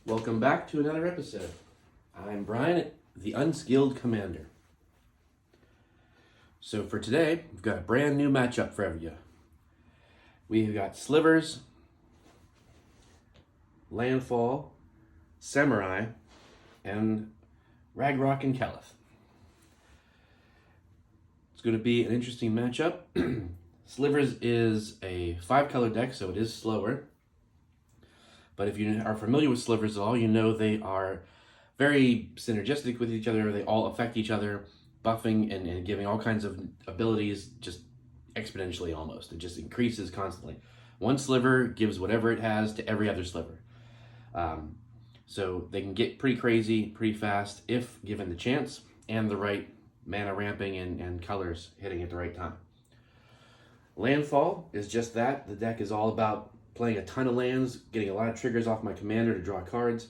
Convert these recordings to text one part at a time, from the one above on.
Welcome back to another episode. I'm Brian, the Unskilled Commander. So for today, we've got a brand new matchup for you. We've got Slivers, Landfall, Samurai, and Rograk and Kelith. It's going to be an interesting matchup. Slivers is a 5-color deck, so it is slower. But if you are familiar with Slivers at all, you know they are very synergistic with each other. They all affect each other, buffing and giving all kinds of abilities just exponentially almost. It just increases constantly. One sliver gives whatever it has to every other sliver. So they can get pretty crazy pretty fast if given the chance and the right mana ramping and colors hitting at the right time. Landfall is just that. The deck is all about playing a ton of lands, getting a lot of triggers off my commander to draw cards,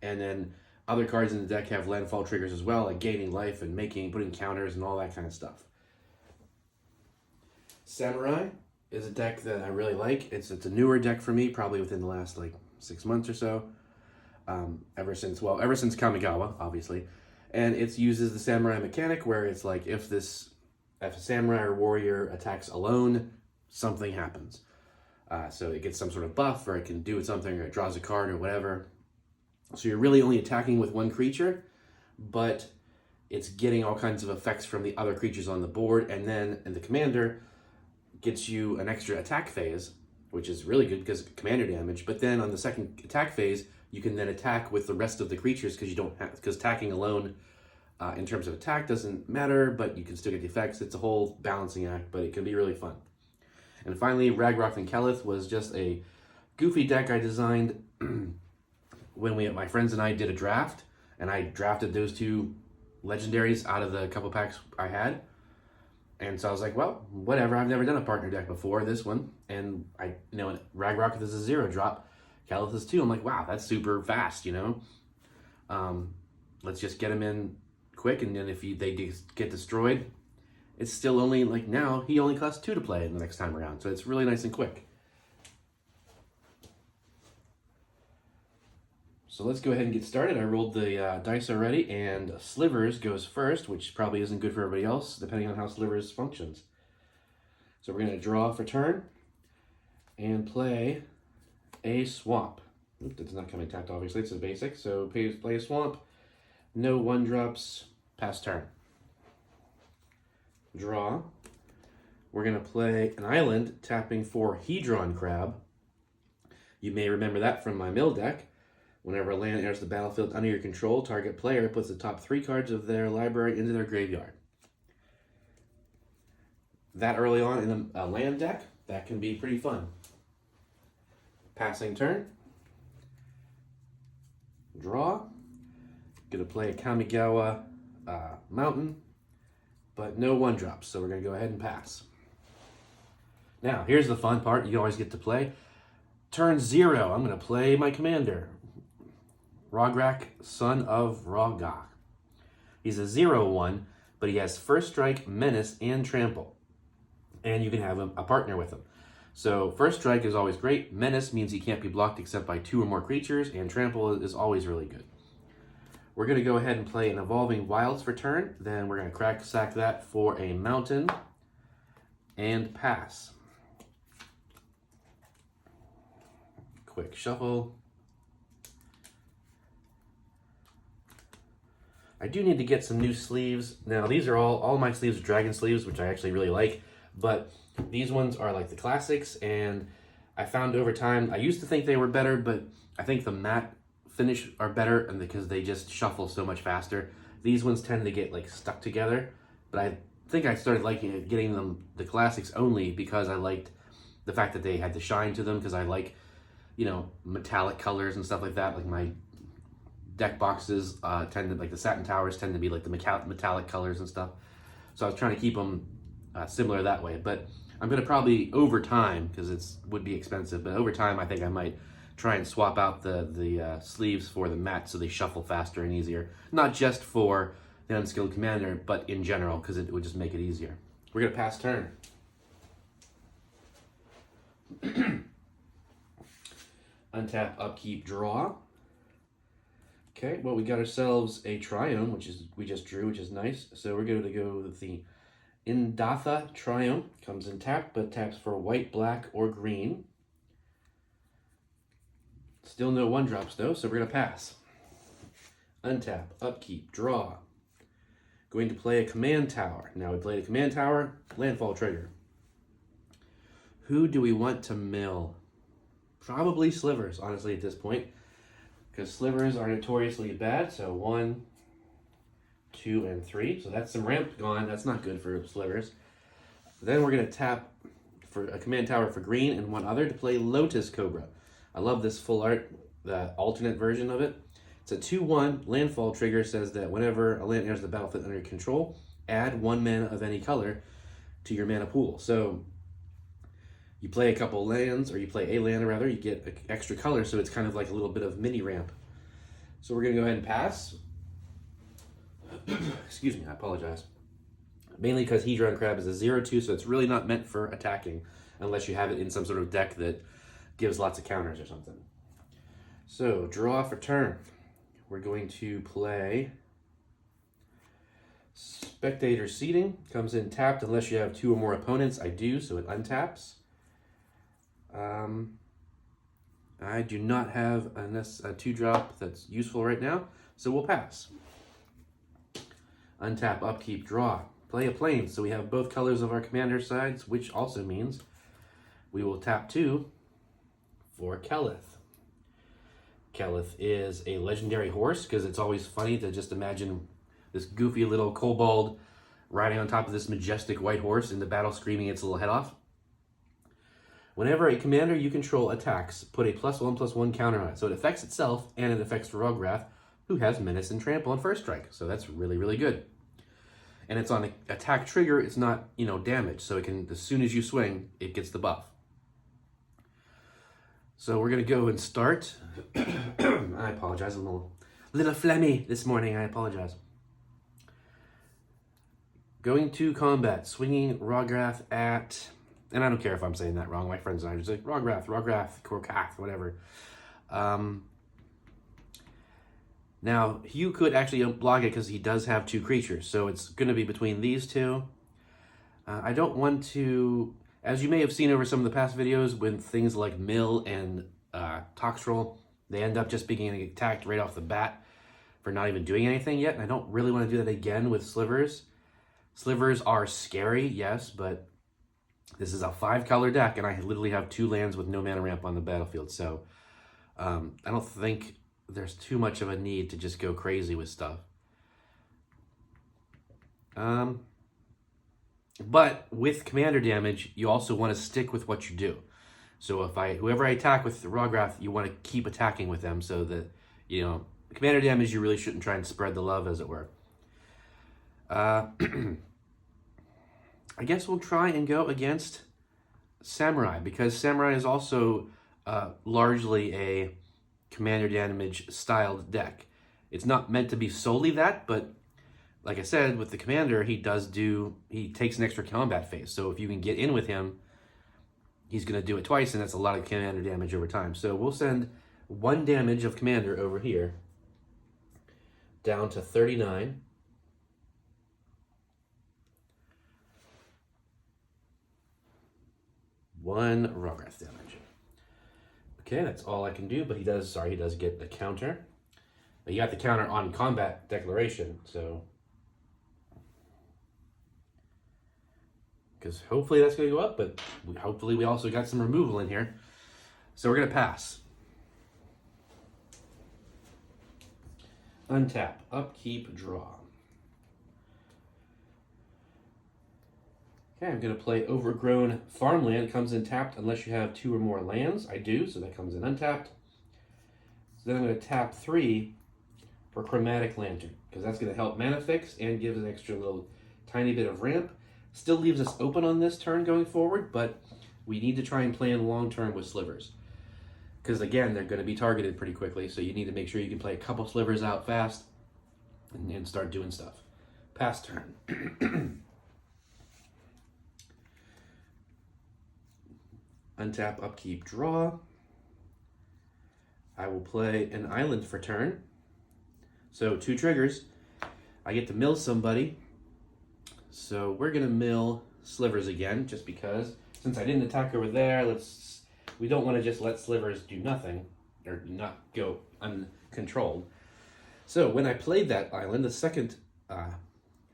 and then other cards in the deck have landfall triggers as well, like gaining life and putting counters and all that kind of stuff. Samurai is a deck that I really like. It's a newer deck for me, probably within the last 6 months or so. Ever since Kamigawa, obviously. And it uses the samurai mechanic where it's like if a samurai or warrior attacks alone, something happens. So it gets some sort of buff, or it can do something, or it draws a card, or whatever. So you're really only attacking with one creature, but it's getting all kinds of effects from the other creatures on the board, and then the commander gets you an extra attack phase, which is really good because of commander damage. But then on the second attack phase, you can then attack with the rest of the creatures because attacking alone in terms of attack doesn't matter, but you can still get the effects. It's a whole balancing act, but it can be really fun. And finally, Rograk and Kelith was just a goofy deck I designed when my friends and I did a draft, and I drafted those two legendaries out of the couple packs I had. And so I was like, well, whatever, I've never done a partner deck before, this one. And Rograk is a 0-drop, Kelith is 2. I'm like, wow, that's super fast, Let's just get them in quick, and then if they get destroyed, it's still only, now, he only costs 2 to play the next time around. So it's really nice and quick. So let's go ahead and get started. I rolled the dice already, and Slivers goes first, which probably isn't good for everybody else, depending on how Slivers functions. So we're going to draw for turn and play a swamp. Oops, it's not coming tapped, obviously. It's a basic. So play a swamp. No 1-drops. Pass turn. Draw. We're going to play an island, tapping for Hedron Crab. You may remember that from my mill deck. Whenever a land enters the battlefield under your control, target player puts the top 3 cards of their library into their graveyard. That early on in a land deck, that can be pretty fun. Passing turn. Draw. Going to play a Kamigawa Mountain, but no 1-drops, so we're going to go ahead and pass. Now, here's the fun part you always get to play. Turn 0, I'm going to play my commander, Rograk, son of Rograk. He's a 0-1, but he has First Strike, Menace, and Trample. And you can have a partner with him. So First Strike is always great. Menace means he can't be blocked except by 2 or more creatures, and Trample is always really good. We're going to go ahead and play an Evolving Wilds for turn. Then we're going to sack that for a mountain and pass. Quick shuffle. I do need to get some new sleeves. Now, these are all my sleeves are dragon sleeves, which I actually really like. But these ones are like the classics, and I found over time, I used to think they were better, but I think the matte finish are better, and because they just shuffle so much faster. These ones tend to get stuck together, but I think I started getting them the classics only because I liked the fact that they had the shine to them, because I like metallic colors and stuff like that. Like my deck boxes the satin towers tend to be like the metallic colors and stuff, so I was trying to keep them similar that way. But I'm going to probably, over time, because it would be expensive, but over time I think I might try and swap out the sleeves for the matte so they shuffle faster and easier. Not just for the Unskilled Commander, but in general, because it would just make it easier. We're going to pass turn. Untap, upkeep, draw. Okay, well, we got ourselves a Triome, which is we just drew, which is nice. So we're going to go with the Indatha Triome. Comes in tapped, but taps for white, black, or green. Still no 1-drops though, so we're going to pass. Untap, upkeep, draw. Going to play a command tower. Now we played a command tower, landfall trigger. Who do we want to mill? Probably Slivers, honestly, at this point. Because Slivers are notoriously bad, so 1, 2, and 3. So that's some ramp gone. That's not good for Slivers. Then we're going to tap for a command tower for green and one other to play Lotus Cobra. I love this full art, the alternate version of it. It's a 2/1 landfall trigger. Says that whenever a land enters the battlefield under your control, add 1 mana of any color to your mana pool. So you play a couple lands, or you play a land rather, you get extra color, so it's kind of like a little bit of mini ramp. So we're going to go ahead and pass. Excuse me, I apologize. Mainly because Hedron Crab is a 0/2, so it's really not meant for attacking unless you have it in some sort of deck that gives lots of counters or something. So, draw for turn. We're going to play Spectator Seating. Comes in tapped unless you have 2 or more opponents. I do, so it untaps. I do not have a 2-drop that's useful right now, so we'll pass. Untap, upkeep, draw. Play a plane, so we have both colors of our commander sides, which also means we will tap 2 for Kelith. Kelith is a legendary horse, because it's always funny to just imagine this goofy little kobold riding on top of this majestic white horse in the battle, screaming its little head off. Whenever a commander you control attacks, put a +1/+1 counter on it. So it affects itself, and it affects Rograk, who has Menace and Trample on first strike. So that's really, really good. And it's on an attack trigger, it's not, damage. So it can, as soon as you swing, it gets the buff. So we're going to go and start. I apologize, I'm a little phlegmy this morning, I apologize. Going to combat, swinging Rograk at... And I don't care if I'm saying that wrong. My friends and I are just like, Rograk, Korkath, whatever. Now, Hugh could actually block it because he does have 2 creatures. So it's going to be between these 2. I don't want to... As you may have seen over some of the past videos, when things like Mill and Toxtrol, they end up just being attacked right off the bat for not even doing anything yet. And I don't really want to do that again with Slivers. Slivers are scary, yes, but... This is a 5-color deck, and I literally have 2 lands with no mana ramp on the battlefield, so I don't think there's too much of a need to just go crazy with stuff. But with commander damage, you also want to stick with what you do. So whoever I attack with the Rograk, you want to keep attacking with them, so that, commander damage, you really shouldn't try and spread the love, as it were. I guess we'll try and go against Samurai, because Samurai is also largely a commander damage styled deck. It's not meant to be solely that, but like I said, with the commander, he takes an extra combat phase. So if you can get in with him, he's going to do it twice, and that's a lot of commander damage over time. So we'll send 1 damage of commander over here down to 39. One Rograk damage. Okay, that's all I can do, but he does get the counter. But you got the counter on combat declaration, so... Because hopefully that's going to go up, but hopefully we also got some removal in here. So we're going to pass. Untap, upkeep, draw. Okay, I'm going to play Overgrown Farmland. It comes in tapped unless you have 2 or more lands. I do, so that comes in untapped. So then I'm going to tap 3 for Chromatic Lantern, because that's going to help mana fix and give an extra little tiny bit of ramp. Still leaves us open on this turn going forward, but we need to try and plan long term with Slivers. Because again, they're going to be targeted pretty quickly, so you need to make sure you can play a couple Slivers out fast and start doing stuff. Pass turn. Untap, upkeep, draw. I will play an island for turn. So 2 triggers. I get to mill somebody. So we're gonna mill Slivers again, just because. Since I didn't attack over there, we don't want to just let Slivers do nothing, or not go uncontrolled. So when I played that island, the second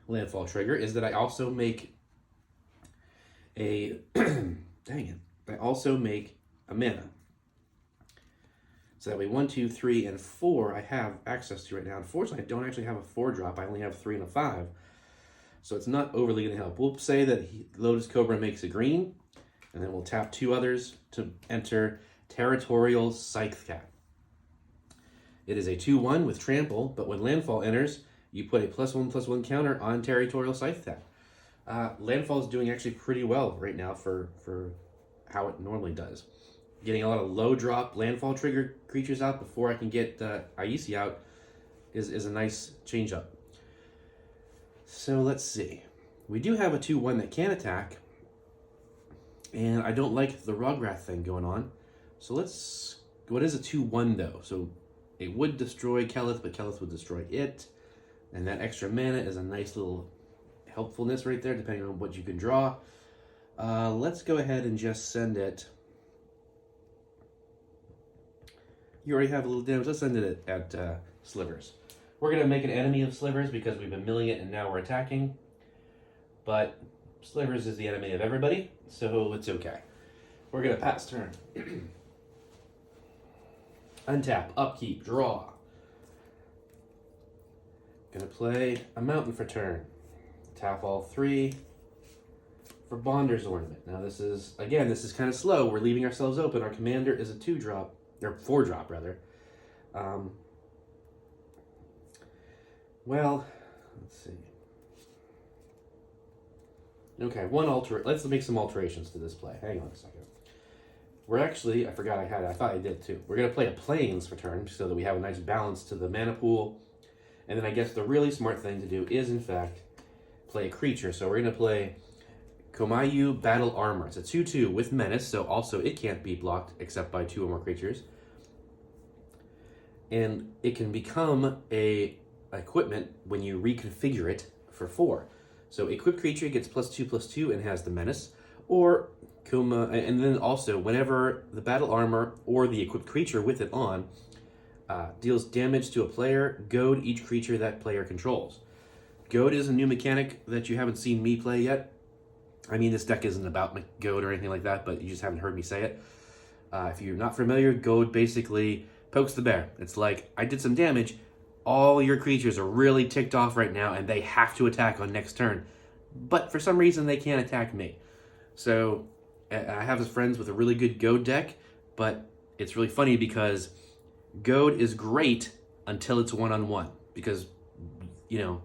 landfall trigger is that I also make a dang it. I also make a mana. So that way 1, 2, 3, and 4 I have access to right now. Unfortunately, I don't actually have a 4-drop. I only have 3 and a 5. So it's not overly going to help. We'll say that Lotus Cobra makes a green, and then we'll tap 2 others to enter Territorial Scythe Cat. It is a 2/1 with trample, but when Landfall enters, you put a +1/+1 counter on Territorial Scythe Cat. Landfall is doing actually pretty well right now for how it normally does. Getting a lot of low drop landfall trigger creatures out before I can get Aisi out is a nice change up. So let's see. We do have a 2/1 that can attack, and I don't like the Rograk thing going on. So what is a 2/1 though? So it would destroy Kelith, but Kelith would destroy it. And that extra mana is a nice little helpfulness right there, depending on what you can draw. Let's go ahead and just send it. You already have a little damage. Let's send it at Slivers. We're going to make an enemy of Slivers because we've been milling it and now we're attacking. But Slivers is the enemy of everybody, so it's okay. We're going to pass turn. Untap, upkeep, draw. Gonna play a mountain for turn. Tap all 3 for Bonder's Ornament. Now this is kind of slow. We're leaving ourselves open. Our commander is a 2-drop, or 4-drop rather. Well, let's see. Okay, let's make some alterations to this play. Hang on a second. We're actually, I forgot I had it. I thought I did too. We're going to play a Plains for turn so that we have a nice balance to the mana pool. And then I guess the really smart thing to do is, in fact, play a creature. So we're going to play Komayu Battle Armor. It's a 2/2 with Menace, so also it can't be blocked except by 2 or more creatures. And it can become a equipment when you reconfigure it for 4. So equipped creature gets +2/+2 and has the Menace. Or and then also whenever the battle armor or the equipped creature with it on deals damage to a player, goad each creature that player controls. Goad is a new mechanic that you haven't seen me play yet. I mean, this deck isn't about goad or anything like that, but you just haven't heard me say it. If you're not familiar, goad basically pokes the bear. It's like, I did some damage, all your creatures are really ticked off right now and they have to attack on next turn, but for some reason they can't attack me. So I have friends with a really good goad deck, but it's really funny because goad is great until it's 1-on-1 because, you know,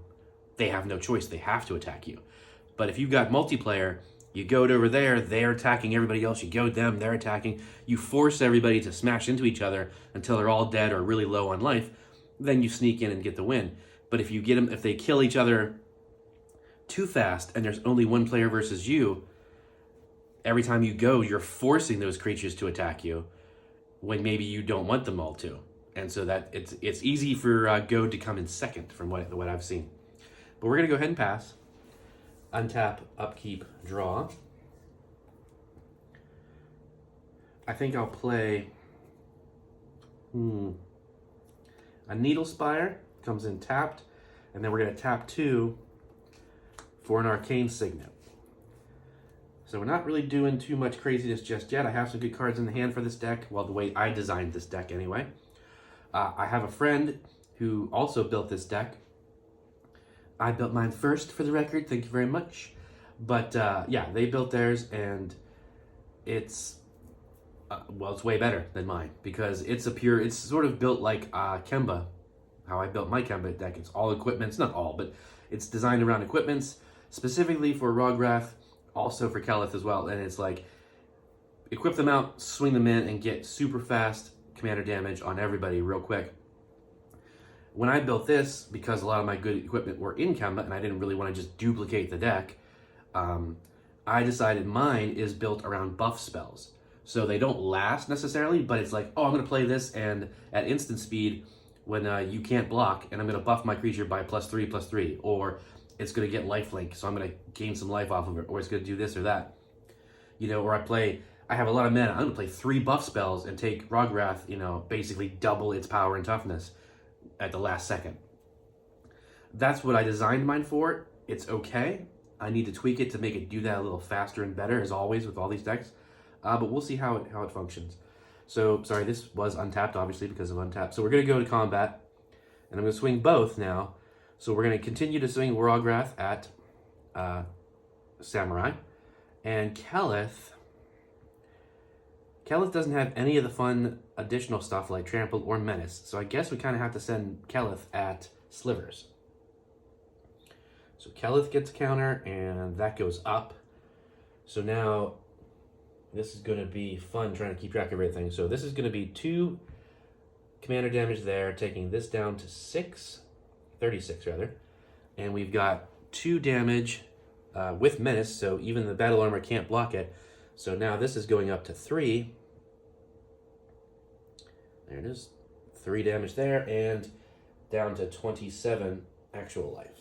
they have no choice. They have to attack you. But if you've got multiplayer, you goad over there, they're attacking everybody else, you goad them, they're attacking, you force everybody to smash into each other until they're all dead or really low on life, then you sneak in and get the win. But if you get them, if they kill each other too fast and there's only one player versus you, every time you go, you're forcing those creatures to attack you when maybe you don't want them all to. And so that it's easy for goad to come in second from what I've seen. But we're going to go ahead and pass. Untap, upkeep, draw. I think I'll play a Needle Spire. Comes in tapped. And then we're going to tap 2 for an Arcane Signet. So we're not really doing too much craziness just yet. I have some good cards in the hand for this deck. Well, the way I designed this deck anyway. I have a friend who also built this deck. I built mine first, for the record. Thank you very much. But yeah, they built theirs, and it's it's way better than mine because it's sort of built like Kemba, how I built my Kemba deck. It's all equipments, not all, but it's designed around equipments specifically for Rograk, also for Kelith as well. And it's like equip them out, swing them in, and get super fast commander damage on everybody real quick. When I built this, because a lot of my good equipment were in Kemba and I didn't really want to just duplicate the deck, I decided mine is built around buff spells. So they don't last necessarily, but it's like, oh, I'm going to play this, and at instant speed, when you can't block, and I'm going to buff my creature by +3/+3, or it's going to get lifelink, so I'm going to gain some life off of it, or it's going to do this or that. You know, or I have a lot of mana, I'm going to play 3 buff spells and take Rograk, you know, basically double its power and toughness at the last second. That's what I designed mine for. It's okay. I need to tweak it to make it do that a little faster and better, as always with all these decks. But we'll see how it functions. So, sorry, this was untapped, obviously, because of untapped. So we're going to go to combat, and I'm going to swing both now. So we're going to continue to swing Rograk at Samurai. And Kelith doesn't have any of the fun additional stuff like Trample or Menace. So I guess we kind of have to send Kelith at Slivers. So Kelith gets a counter, and that goes up. So now this is going to be fun trying to keep track of everything. So this is going to be 2 commander damage there, taking this down to 36 rather. And we've got 2 damage with Menace, so even the battle armor can't block it. So now this is going up to 3. There it is. 3 damage there, and down to 27 actual life.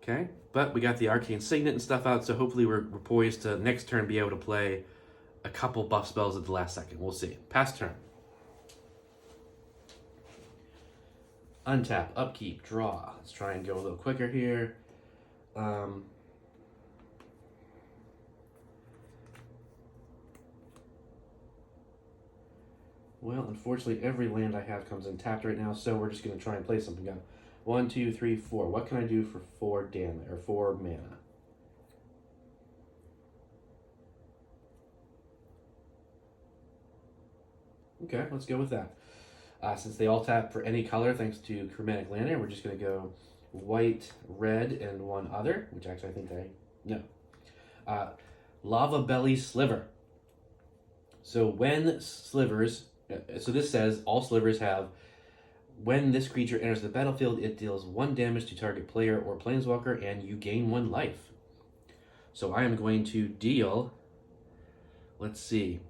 Okay, but we got the Arcane Signet and stuff out, so hopefully we're poised to next turn be able to play a couple buff spells at the last second. We'll see. Pass turn. Untap, upkeep, draw. Let's try and go a little quicker here. Well, unfortunately, every land I have comes in tapped right now, so we're just going to try and play something down. 1, 2, 3, 4. What can I do for 4 damage or 4 mana? Okay, let's go with that. Since they all tap for any color, thanks to Chromatic Lantern, we're just going to go white, red, and 1 other, which actually I think Lava Belly Sliver. So when Slivers, so this says all Slivers have, when this creature enters the battlefield, it deals 1 damage to target player or planeswalker, and you gain 1 life. So I am going to deal, let's see.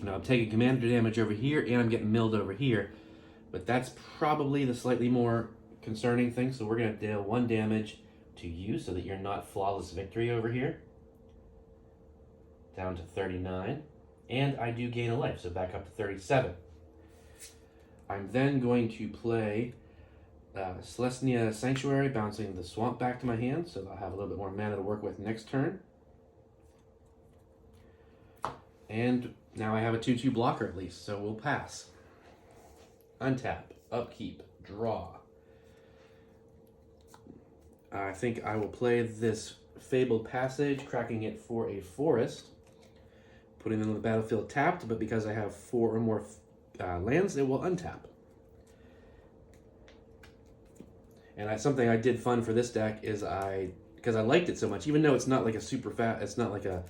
Now I'm taking commander damage over here, and I'm getting milled over here. But that's probably the slightly more concerning thing. So we're going to deal 1 damage to you so that you're not flawless victory over here. Down to 39. And I do gain a life, so back up to 37. I'm then going to play Celestia Sanctuary, bouncing the swamp back to my hand, so I'll have a little bit more mana to work with next turn. And now I have a 2/2 blocker at least, so we'll pass. Untap, upkeep, draw. I think I will play this Fabled Passage, cracking it for a forest, putting them on the battlefield tapped, but because I have 4 or more lands, it will untap. And something I did fun for this deck is because I liked it so much, even though it's not like a it's not like a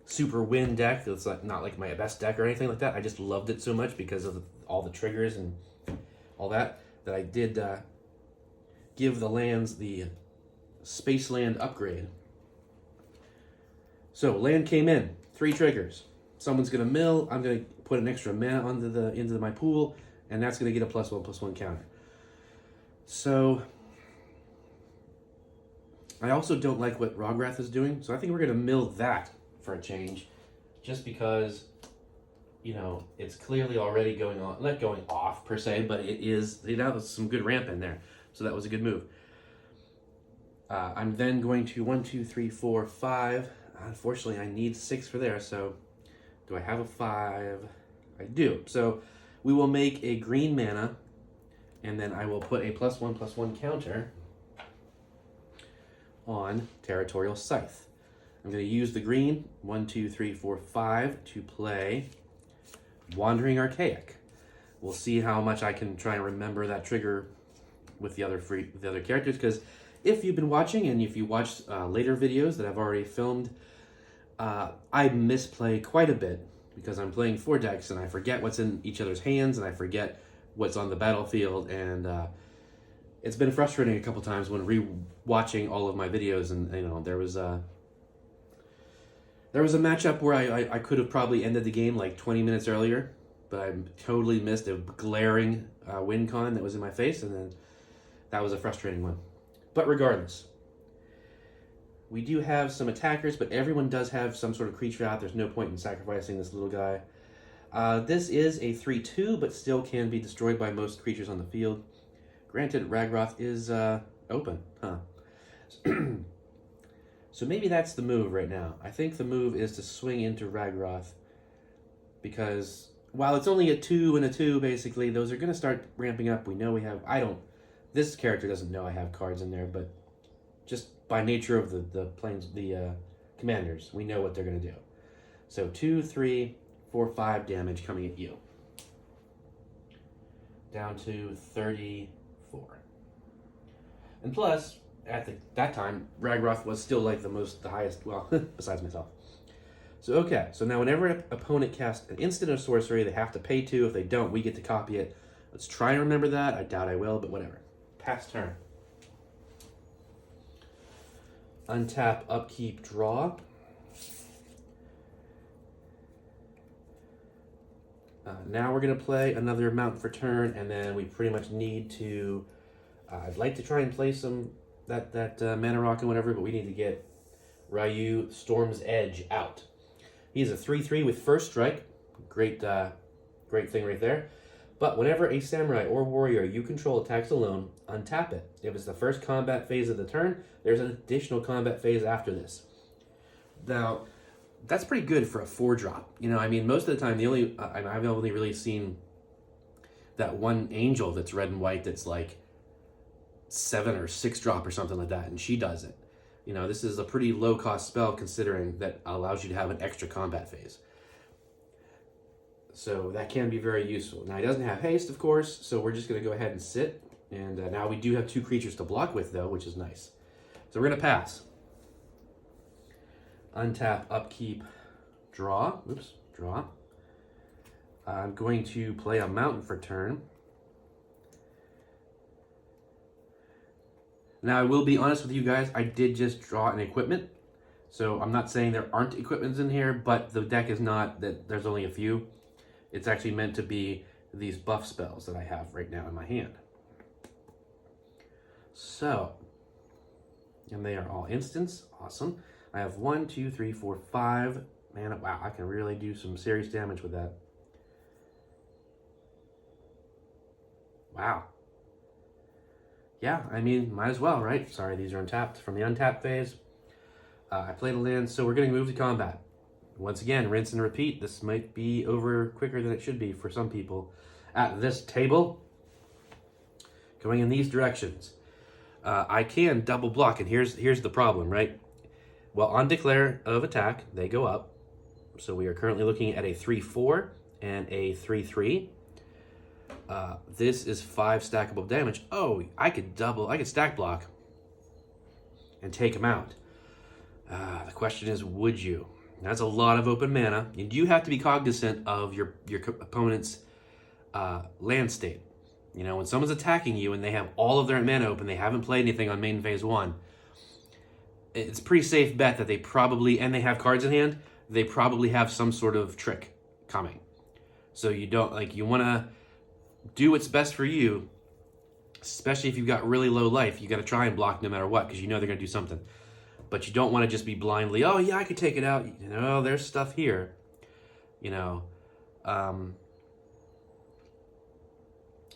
super win deck, it's like not like my best deck or anything like that. I just loved it so much because of all the triggers and all that I did give the lands the Space Land upgrade. So land came in, 3 triggers. Someone's gonna mill. I'm gonna put an extra mana into my pool, and that's gonna get a +1/+1 counter. So I also don't like what Rograk is doing, so I think we're gonna mill that for a change, just because, you know, it's clearly already going on, not going off per se, but it is, you know, there's some good ramp in there, so that was a good move. I'm then going to 1, 2, 3, 4, 5. Unfortunately, I need 6 for there, so do I have a 5? I do. So we will make a green mana, and then I will put a +1/+1 counter on Territorial Scythe. I'm going to use the green, 1, 2, 3, 4, 5, to play Wandering Archaic. We'll see how much I can try and remember that trigger with the other characters, because if you've been watching, and if you watched later videos that I've already filmed, I misplay quite a bit because I'm playing 4 decks and I forget what's in each other's hands and I forget what's on the battlefield, and it's been frustrating a couple times when re-watching all of my videos. And you know, there was a matchup where I could have probably ended the game like 20 minutes earlier, but I totally missed a glaring win con that was in my face, and then that was a frustrating one. But regardless, we do have some attackers, but everyone does have some sort of creature out. There's no point in sacrificing this little guy. This is a 3/2, but still can be destroyed by most creatures on the field. Granted, Rograk is open, huh? So maybe that's the move right now. I think the move is to swing into Rograk, because while it's only a 2 and a 2, basically, those are going to start ramping up. We know we have... This character doesn't know I have cards in there, but just by nature of the commanders, we know what they're going to do. So 2, 3, 4, 5 damage coming at you. Down to 34. And plus, at that time, Rograk was still like the highest, well, besides myself. So okay, so now whenever an opponent casts an instant or sorcery, they have to pay 2. If they don't, we get to copy it. Let's try and remember that. I doubt I will, but whatever. Pass turn. Untap, upkeep, draw. Now we're going to play another mountain for turn, and then we pretty much need to... I'd like to try and play some that mana rock and whatever, but we need to get Ryu Storm's Edge out. He's a 3/3 with first strike. Great thing right there. But whenever a samurai or warrior you control attacks alone, untap it. If it's the first combat phase of the turn, there's an additional combat phase after this. Now, that's pretty good for a 4-drop. You know, I mean, most of the time, I've only really seen that one angel that's red and white that's like 7 or 6 drop or something like that, and she does it. You know, this is a pretty low-cost spell considering that allows you to have an extra combat phase. So that can be very useful. Now, he doesn't have haste, of course, so we're just going to go ahead and sit. And now we do have 2 creatures to block with, though, which is nice. So we're going to pass. Untap, upkeep, draw. Oops, draw. I'm going to play a mountain for turn. Now, I will be honest with you guys, I did just draw an equipment. So I'm not saying there aren't equipments in here, but the deck is not that there's only a few. It's actually meant to be these buff spells that I have right now in my hand. So, and they are all instants. Awesome. I have 1, 2, 3, 4, 5. Man, wow, I can really do some serious damage with that. Wow. Yeah, I mean, might as well, right? Sorry, these are untapped from the untapped phase. I played a land, so we're going to move to combat. Once again, rinse and repeat. This might be over quicker than it should be for some people at this table. Going in these directions. I can double block, and here's the problem, right? Well, on declare of attack, they go up. So we are currently looking at a 3/4 and a 3/3. This is 5 stackable damage. Oh, I could stack block and take him out. The question is, would you? That's a lot of open mana. You do have to be cognizant of your opponent's land state. You know, when someone's attacking you and they have all of their mana open, they haven't played anything on main phase 1, it's a pretty safe bet that they probably, and they have cards in hand, they probably have some sort of trick coming. So you don't, like, you want to do what's best for you, especially if you've got really low life. You got to try and block no matter what, because you know they're going to do something. But you don't want to just be blindly, oh yeah, I could take it out. You know, there's stuff here. You know.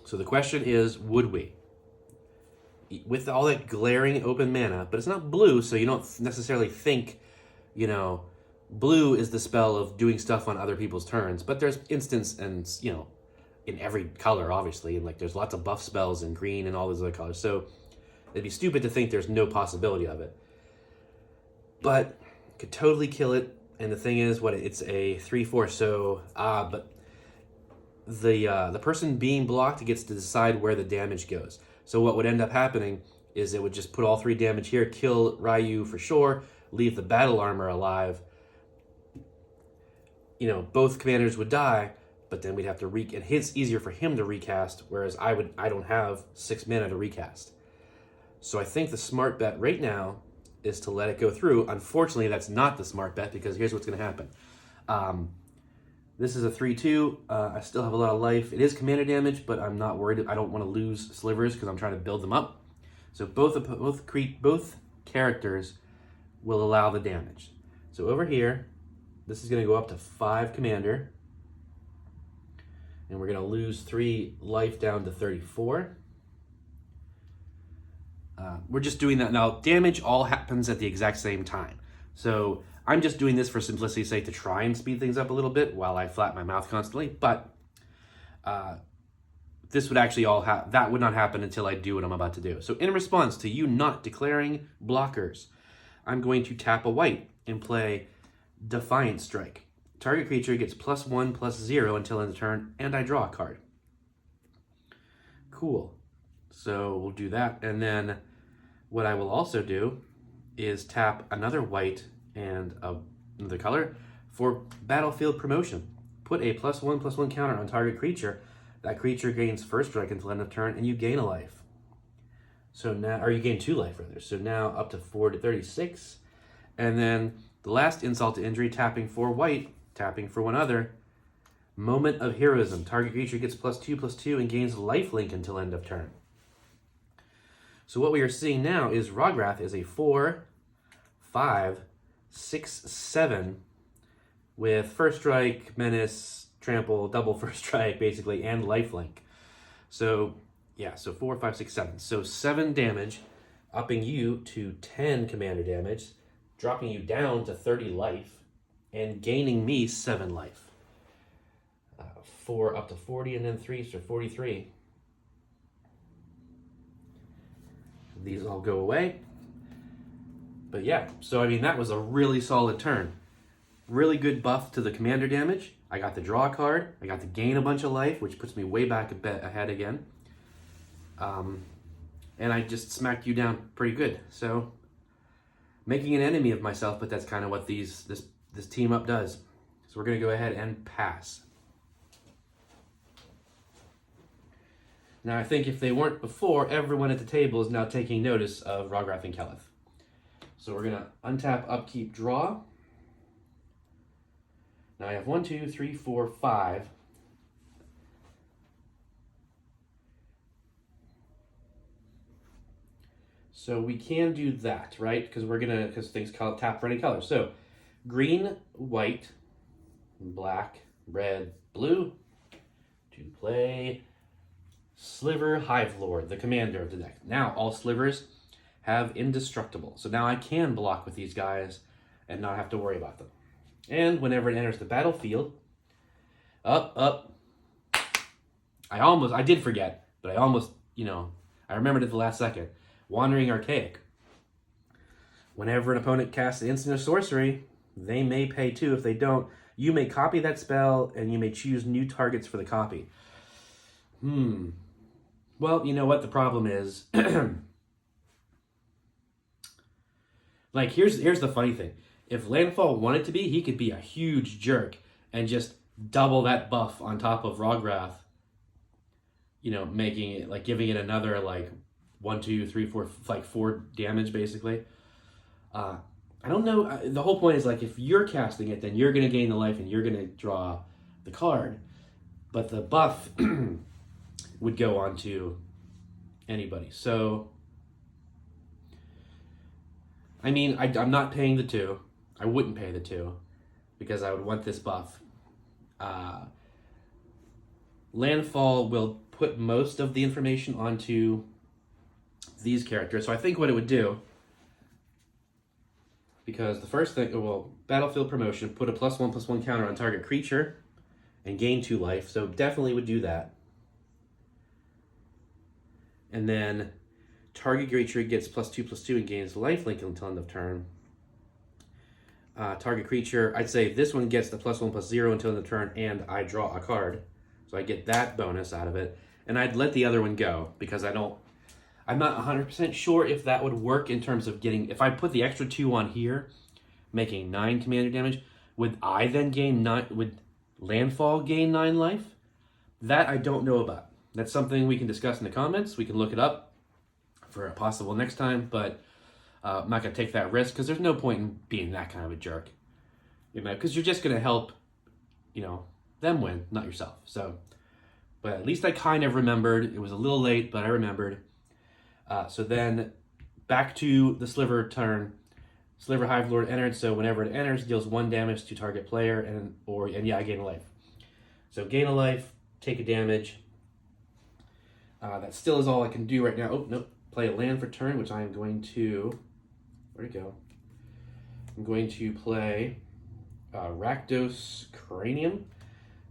So the question is, would we? With all that glaring open mana, but it's not blue, so you don't necessarily think, you know, blue is the spell of doing stuff on other people's turns. But there's instants and, you know, in every color, obviously. And, like, there's lots of buff spells in green and all those other colors. So it'd be stupid to think there's no possibility of it. But could totally kill it. And the thing is, it's a 3/4, so but the person being blocked gets to decide where the damage goes. So what would end up happening is it would just put all 3 damage here, kill Ryu for sure, leave the battle armor alive. You know, both commanders would die, but then we'd have to and it's easier for him to recast, whereas I don't have 6 mana to recast. So I think the smart bet right now is to let it go through. Unfortunately, that's not the smart bet, because here's what's going to happen. Ryu, 3/4, 5/4, 3/3. 5 stackable damage. Oh, I could really do some serious damage with that. So we're going to move to combat. Once again, rinse and repeat. This is over quicker than it should be for some people at this table. Going in these directions. This is a 3/2. I still have a lot of life. It is commander damage, but I'm not worried. I don't want to lose Slivers because I'm trying to build them up. So both characters will allow the damage. So over here, this is going to go up to 5 commander. And we're going to lose 3 life down to 34. We're just doing that. Now, damage all happens at the exact same time. So I'm just doing this for simplicity's sake to try and speed things up a little bit while I flatten my mouth constantly. But this would actually that would not happen until I do what I'm about to do. So in response to you not declaring blockers, I'm going to tap a white and play Defiant Strike. Target creature gets +1/+0 until end of turn, and I draw a card. Cool. So we'll do that, and then what I will also do is tap another white and another color for Battlefield Promotion. Put a +1/+1 counter on target creature. That creature gains first strike until end of turn, and you gain a life. So now, or you gain 2 life rather. So now up to 4 to 36, and then the last insult to injury, tapping for white, tapping for one other. Moment of Heroism. Target creature gets +2/+2 and gains lifelink until end of turn. So what we are seeing now is Rograk is a 4, 5, 6, 7 with first strike, menace, trample, double first strike basically, and lifelink. So yeah, so 4, 5, 6, 7. So 7 damage, upping you to 10 commander damage, dropping you down to 30 life, and gaining me 7 life. 4 up to 40, and then 3, so 43. These all go away. But yeah, so I mean, that was a really solid turn. Really good buff to the commander damage. I got to draw a card. I got to gain a bunch of life, which puts me way back ahead again. And I just smacked you down pretty good. So, making an enemy of myself, but that's kind of what this team up does. So we're going to go ahead and pass. Now, I think if they weren't before, everyone at the table is now taking notice of Rograk and Keleth. So we're going to untap, upkeep, draw. Now I have 1, 2, 3, 4, 5. So we can do that, right? Because things tap for any color. So green, white, black, red, blue to play Sliver Hive Lord, the commander of the deck. Now all Slivers have indestructible. So now I can block with these guys and not have to worry about them. And whenever it enters the battlefield, up. I did forget, but I almost, I remembered at the last second. Wandering Archaic. Whenever an opponent casts an instant or sorcery, they may pay 2. If they don't, you may copy that spell, and you may choose new targets for the copy. Well, you know what the problem is? Like, here's the funny thing. If Landfall wanted to be, he could be a huge jerk and just double that buff on top of Rograk, making it, like, giving it another, like, 1, 2, 3, 4, like 4 damage, basically. I don't know. The whole point is, like, if you're casting it, then you're going to gain the life and you're going to draw the card. But the buff would go on to anybody. So, I mean, I'm not paying the 2. I wouldn't pay the 2 because I would want this buff. Landfall will put most of the information onto these characters. So I think what it would do, because the first thing, Battlefield Promotion, put a +1/+1 counter on target creature and gain 2 life. So definitely would do that. And then target creature gets +2/+2 and gains lifelink until end of turn. Target creature, I'd say this one gets the +1/+0 until end of turn, and I draw a card. So I get that bonus out of it. And I'd let the other one go because I'm not 100% sure if that would work in terms of if I put the extra 2 on here, making 9 commander damage, would I then gain 9, would Landfall gain 9 life? That I don't know about. That's something we can discuss in the comments. We can look it up for a possible next time, but I'm not going to take that risk because there's no point in being that kind of a jerk. Because you're just going to help, them win, not yourself. So, but at least I kind of remembered. It was a little late, but I remembered. So then back to the Sliver turn. Sliver Hive Lord entered, so whenever it enters, deals 1 damage to target player, and I gain a life. So gain a life, take a damage. That still is all I can do right now. Oh, nope. Play a land for turn, which I am going to... Where'd it go? I'm going to play Rakdos Cranium.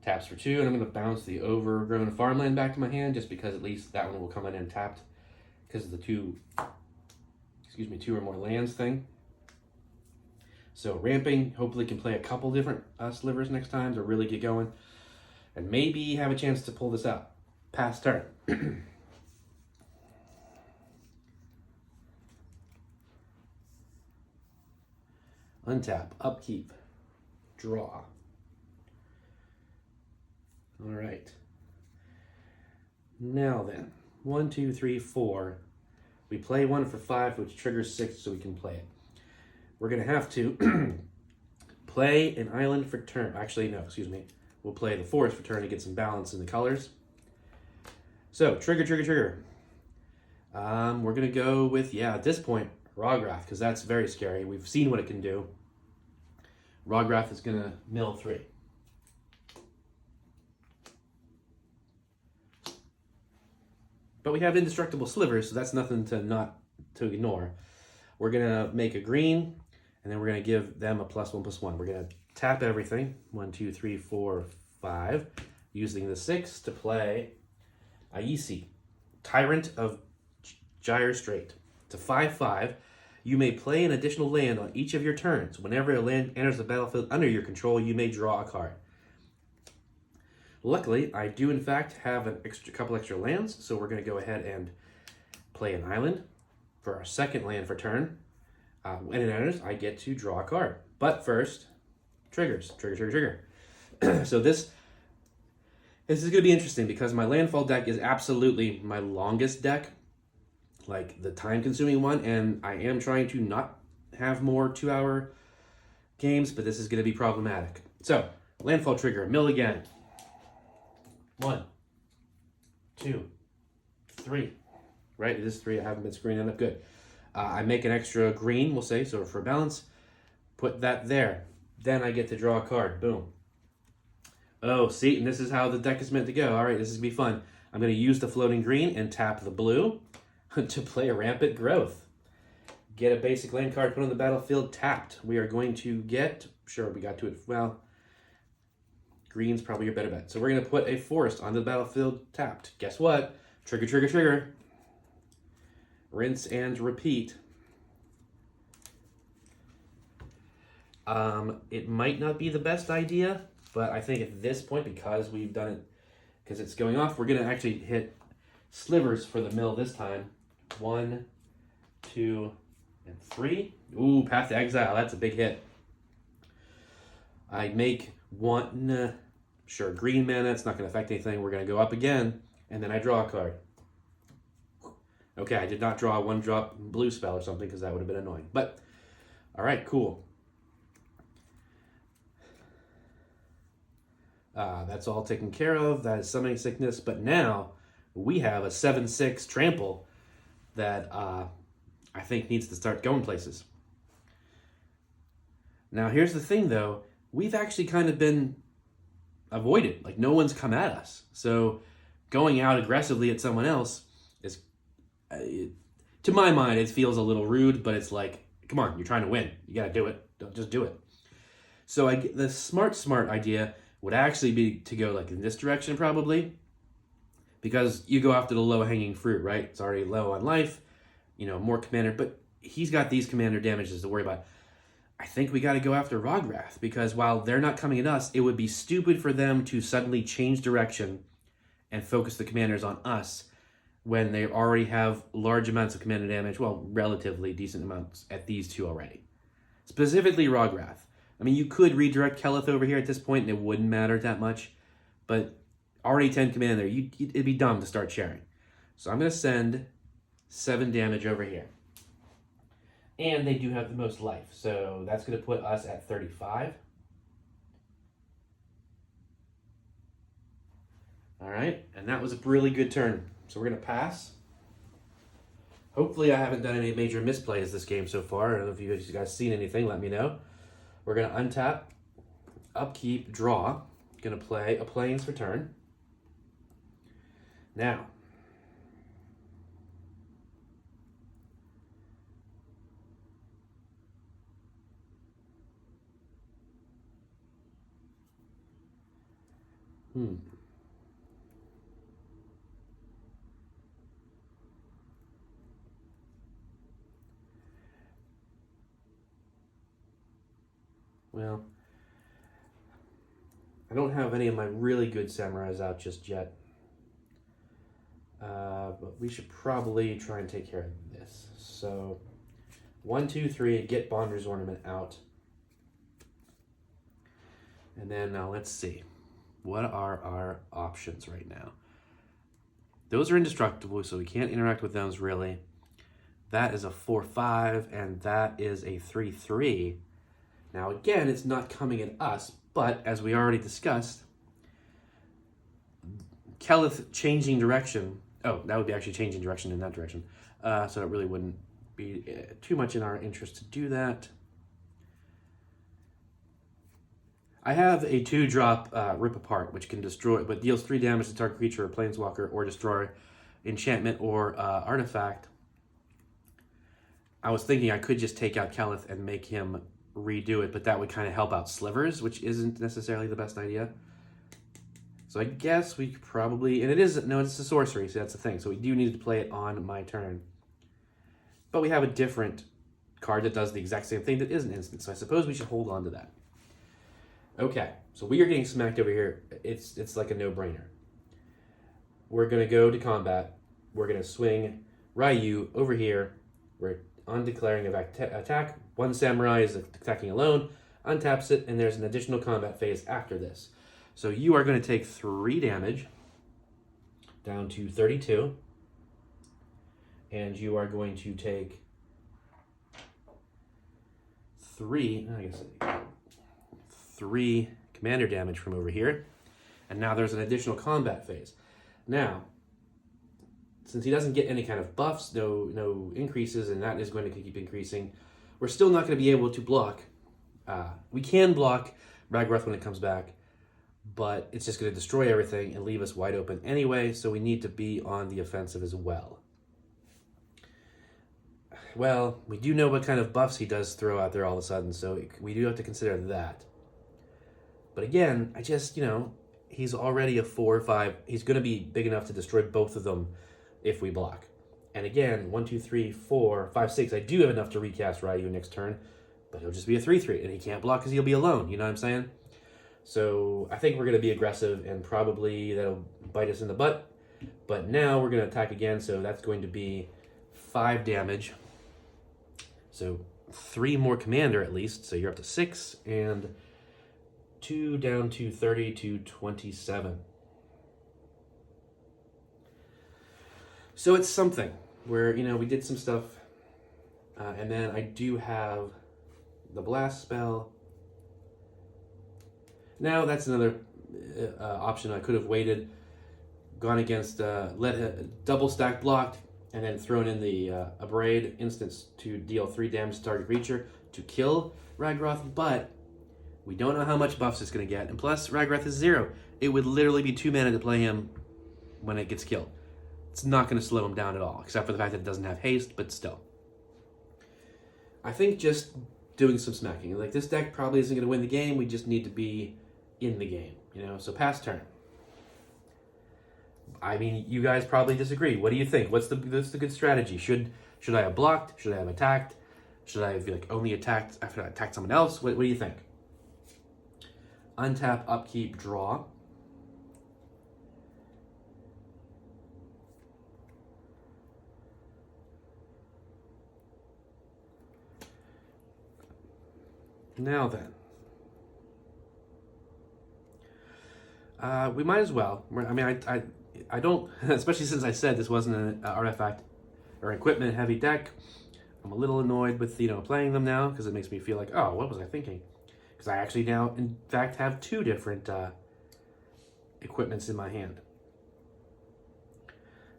Taps for 2, and I'm going to bounce the Overgrown Farmland back to my hand, just because at least that one will come in tapped, because of the 2 or more lands thing. So ramping, hopefully can play a couple different slivers next time to really get going, and maybe have a chance to pull this out. Pass turn. Untap, upkeep, draw. All right. Now then, 1, 2, 3, 4. We play 1 for 5, which triggers 6, so we can play it. We're gonna have to play an island for turn. Actually, no, excuse me. We'll play the forest for turn to get some balance in the colors. So, trigger. We're gonna go with, at this point, Rograk, because that's very scary. We've seen what it can do. Rograk is gonna mill 3. But we have indestructible slivers, so that's nothing to ignore. We're gonna make a green, and then we're gonna give them a +1/+1. We're gonna tap everything. 1, 2, 3, 4, 5. Using the 6 to play Aisi, Tyrant of Gyre Strait. It's a 5/5. You may play an additional land on each of your turns. Whenever a land enters the battlefield under your control, you may draw a card. Luckily, I do in fact have a couple extra lands, so we're going to go ahead and play an island for our second land for turn. When it enters, I get to draw a card. But first, triggers. Trigger. So this is going to be interesting because my Landfall deck is absolutely my longest deck, like the time-consuming one, and I am trying to not have more 2-hour games, but this is going to be problematic. So, Landfall trigger, mill again. 1, 2, 3. Right, it is 3. I haven't been screwing that up. Good. I make an extra green, we'll say, so for balance. Put that there. Then I get to draw a card. Boom. Oh, see, and this is how the deck is meant to go. All right, this is going to be fun. I'm going to use the floating green and tap the blue to play a Rampant Growth. Get a basic land card put on the battlefield tapped. We are going to get... Sure, we got to it. Well, green's probably your better bet. So we're going to put a forest on the battlefield tapped. Guess what? Trigger. Rinse and repeat. It might not be the best idea, but I think at this point, because we've done it, because it's going off, we're going to actually hit slivers for the mill this time. 1, 2, and 3. Ooh, Path to Exile. That's a big hit. I make 1, sure, green mana. It's not going to affect anything. We're going to go up again, and then I draw a card. Okay, I did not draw a 1-drop blue spell or something because that would have been annoying. But, all right, cool. That's all taken care of. That is Summoning Sickness. But now we have a 7/6 trample that I think needs to start going places. Now, here's the thing, though. We've actually kind of been avoided. Like, no one's come at us. So going out aggressively at someone else is, to my mind, it feels a little rude, but it's like, come on, you're trying to win. You got to do it. Don't just do it. So the smart idea would actually be to go like in this direction probably, because you go after the low-hanging fruit, right? It's already low on life, more commander, but he's got these commander damages to worry about. I think we got to go after Rograk, because while they're not coming at us, it would be stupid for them to suddenly change direction and focus the commanders on us when they already have large amounts of commander damage, well, relatively decent amounts at these two already. Specifically Rograk. I mean, you could redirect Kelith over here at this point, and it wouldn't matter that much, but already 10 commander, it'd be dumb to start sharing. So I'm going to send 7 damage over here. And they do have the most life, so that's going to put us at 35. All right, and that was a really good turn. So we're gonna pass. Hopefully I haven't done any major misplays this game so far. I don't know if you guys seen anything, let me know. We're gonna untap, upkeep, draw. Gonna play a Plains for turn. Now, well, I don't have any of my really good samurais out just yet. But we should probably try and take care of this. So, 1, 2, 3, get Bonder's Ornament out. And then let's see. What are our options right now? Those are indestructible, so we can't interact with those really. That is a 4/5, and that is a 3/3. Now again, it's not coming at us, but as we already discussed, Kelith changing direction. Oh, that would be actually changing direction in that direction. So it really wouldn't be too much in our interest to do that. I have a 2-drop Rip Apart, which can destroy, but deals 3 damage to target creature or planeswalker, or destroy enchantment or artifact. I was thinking I could just take out Kelith and make him redo it, but that would kind of help out Slivers, which isn't necessarily the best idea. So I guess we could probably, and it is, no, it's a sorcery, so that's the thing. So we do need to play it on my turn. But we have a different card that does the exact same thing that is an instant, so I suppose we should hold on to that. Okay, so we are getting smacked over here. It's like a no-brainer. We're going to go to combat. We're going to swing Ryu over here. We're on declaring of attack. 1 samurai is attacking alone, untaps it, and there's an additional combat phase after this. So you are going to take 3 damage, down to 32, and you are going to take 3 commander damage from over here, and now there's an additional combat phase. Now, since he doesn't get any kind of buffs, no increases, and that is going to keep increasing, we're still not going to be able to block. We can block Rograk when it comes back, but it's just going to destroy everything and leave us wide open anyway, so we need to be on the offensive as well. Well, we do know what kind of buffs he does throw out there all of a sudden, so we do have to consider that. But again, I just, he's already a 4 or 5. He's going to be big enough to destroy both of them if we block. And again, 1, 2, 3, 4, 5, 6. I do have enough to recast Ryu next turn, but he'll just be a 3/3, and he can't block because he'll be alone. You know what I'm saying? So I think we're going to be aggressive, and probably that'll bite us in the butt. But now we're going to attack again, so that's going to be 5 damage. So 3 more commander at least, so you're up to 6, and 2 down to 30 to 27. So it's something where, we did some stuff, and then I do have the blast spell. Now that's another option. I could have waited, gone against, double stack blocked, and then thrown in the Abrade instance to deal 3 damage to target creature to kill Rograk, but we don't know how much buffs it's going to get, and plus Rograk is 0. It would literally be 2 mana to play him when it gets killed. It's not going to slow him down at all, except for the fact that it doesn't have haste, but still. I think just doing some smacking. Like, this deck probably isn't going to win the game, we just need to be in the game, so pass turn. I mean, you guys probably disagree. What do you think? What's the good strategy? Should I have blocked? Should I have attacked? Should I have only attacked after I attacked someone else? What do you think? Untap, upkeep, draw. Now then. We might as well. I mean, I don't, especially since I said this wasn't an artifact or equipment heavy deck. I'm a little annoyed with, playing them now because it makes me feel like, oh, what was I thinking? Because I actually now, in fact, have 2 different equipments in my hand.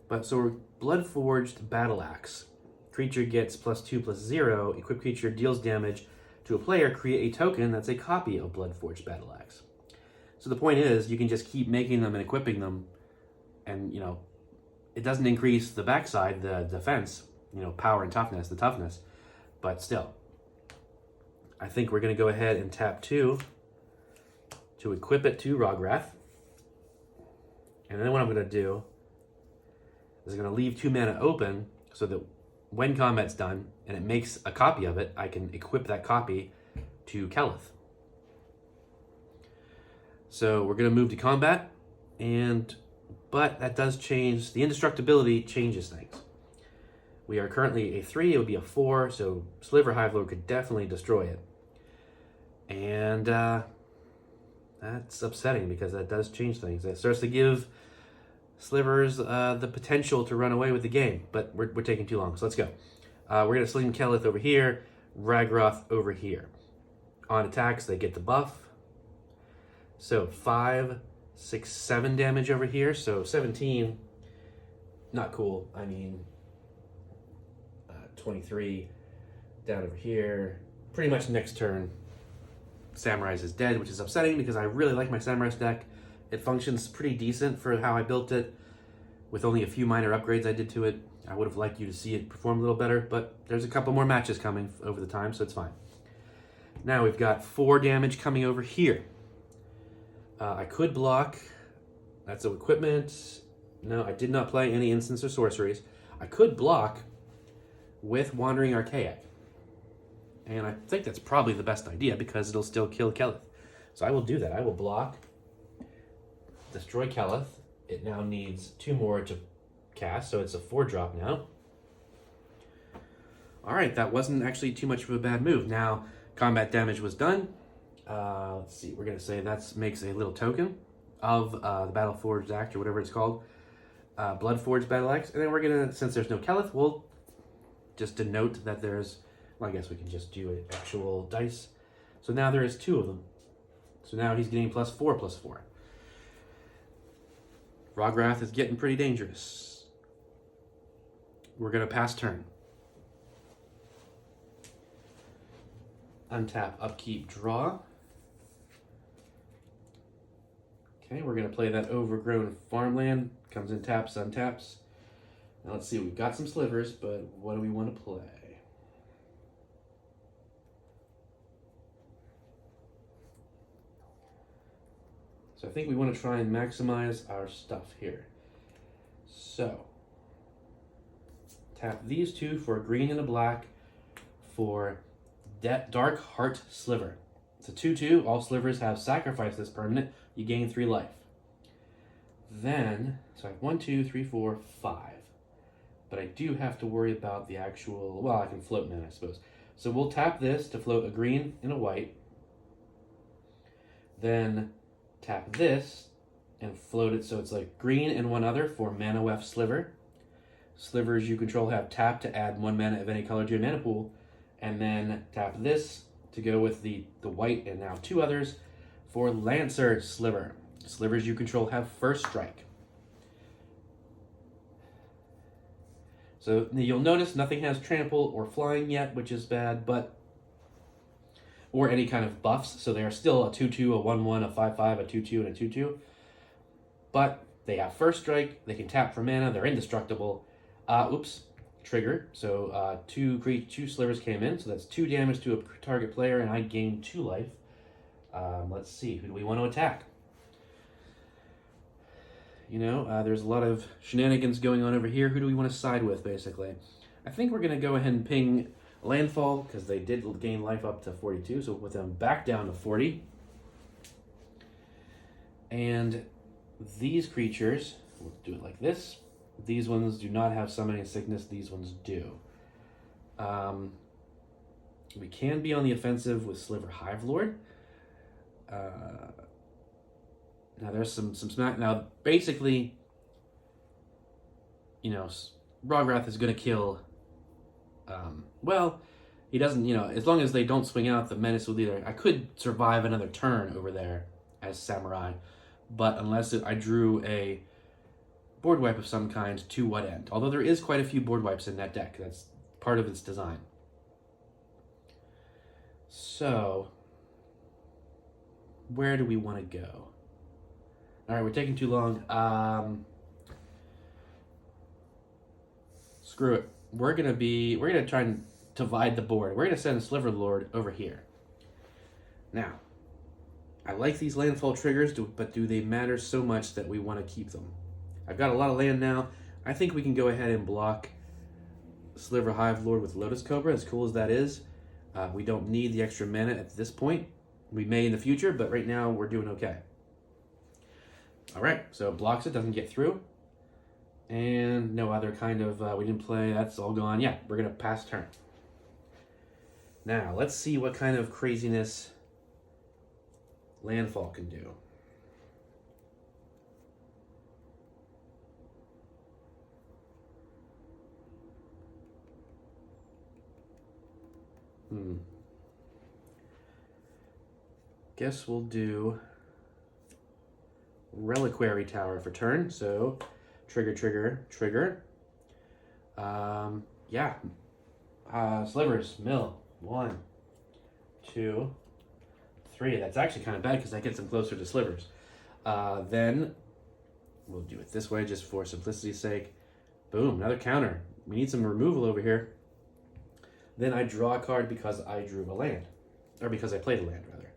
But so we're Bloodforged Battle Axe. Creature gets +2/+0. Equipped creature deals damage to a player. Create a token that's a copy of Bloodforged Battle Axe. So the point is, you can just keep making them and equipping them, and it doesn't increase the backside, the defense, power and toughness, the toughness, but still. I think we're going to go ahead and tap 2 to equip it to Rograk. And then what I'm going to do is I'm going to leave 2 mana open so that when combat's done and it makes a copy of it, I can equip that copy to Kelith. So we're going to move to combat, but that does change, the indestructibility changes things. We are currently a 3, it would be a 4, so Sliver Hivelord could definitely destroy it. And that's upsetting because that does change things. It starts to give Slivers the potential to run away with the game, but we're taking too long, so let's go. We're going to Sling Kelith over here, Ragroth over here. On attacks, they get the buff. So 5, 6, 7 damage over here, so 17, not cool. I mean, 23 down over here. Pretty much next turn, Samurai's is dead, which is upsetting because I really like my Samurai's deck. It functions pretty decent for how I built it. With only a few minor upgrades I did to it, I would have liked you to see it perform a little better, but there's a couple more matches coming over the time, so it's fine. Now we've got 4 damage coming over here. I could block. That's an equipment. No, I did not play any instants or sorceries. I could block with Wandering Archaic. And I think that's probably the best idea because it'll still kill Kelith. So I will do that. I will block, destroy Kelith. It now needs 2 more to cast, so it's a 4-drop now. All right, that wasn't actually too much of a bad move. Now, combat damage was done. Let's see, we're going to say that makes a little token of the Battleforged Axe, or whatever it's called. Bloodforged Battle Axe. And then we're going to, since there's no Kelith, we'll just denote that there's, well, I guess we can just do an actual dice. So now there is 2 of them. So now he's getting +4/+4. Rograk is getting pretty dangerous. We're going to pass turn. Untap, upkeep, draw. Okay, we're going to play that Overgrown Farmland. Comes in taps, untaps. Now let's see, we've got some Slivers, but what do we want to play? So I think we want to try and maximize our stuff here. So, tap these 2 for a green and a black for Dark Heart Sliver. It's a 2/2. All Slivers have sacrificed this permanent. You gain 3 life. Then, so I have 1, 2, 3, 4, 5. But I do have to worry about the actual, well, I can float mana, I suppose. So we'll tap this to float a green and a white. Then tap this and float it so it's like green and 1 other for Mana Weft Sliver. Slivers you control have tap to add 1 mana of any color to your mana pool. And then tap this to go with the white and now 2 others for Lancer Sliver. Slivers you control have first strike. So you'll notice nothing has trample or flying yet, which is bad, but or any kind of buffs. So they are still a 2/2, a 1/1, a 5/5, a 2/2, and a 2/2. But they have first strike. They can tap for mana. They're indestructible. Trigger. So 2 Slivers came in. So that's 2 damage to a target player, and I gained 2 life. Let's see. Who do we want to attack? There's a lot of shenanigans going on over here. Who do we want to side with, basically? I think we're going to go ahead and ping Landfall, because they did gain life up to 42, so with them back down to 40. And these creatures, we'll do it like this. These ones do not have Summoning Sickness, these ones do. We can be on the offensive with Sliver Hivelord. Now there's some smack. Now basically, Rograk is going to kill. He doesn't. As long as they don't swing out, the menace will either. I could survive another turn over there as Samurai, but unless I drew a board wipe of some kind, to what end? Although there is quite a few board wipes in that deck. That's part of its design. So, where do we want to go? All right, we're taking too long. Screw it. We're gonna try and divide the board. We're gonna send Sliver Lord over here. Now, I like these landfall triggers, but do they matter so much that we want to keep them? I've got a lot of land now. I think we can go ahead and block Sliver Hive Lord with Lotus Cobra, as cool as that is. We don't need the extra mana at this point. We may in the future, but right now we're doing okay. All right, so it blocks it, doesn't get through. And no other kind of, we didn't play, that's all gone. Yeah, we're gonna pass turn. Now, let's see what kind of craziness Landfall can do. Guess we'll do Reliquary Tower for turn. So trigger, trigger, trigger. Yeah. Slivers, mill. 1, 2, 3. That's actually kind of bad because that gets them closer to Slivers. Then we'll do it this way just for simplicity's sake. Boom, another counter. We need some removal over here. Then I draw a card because I drew a land. Or because I played a land, rather.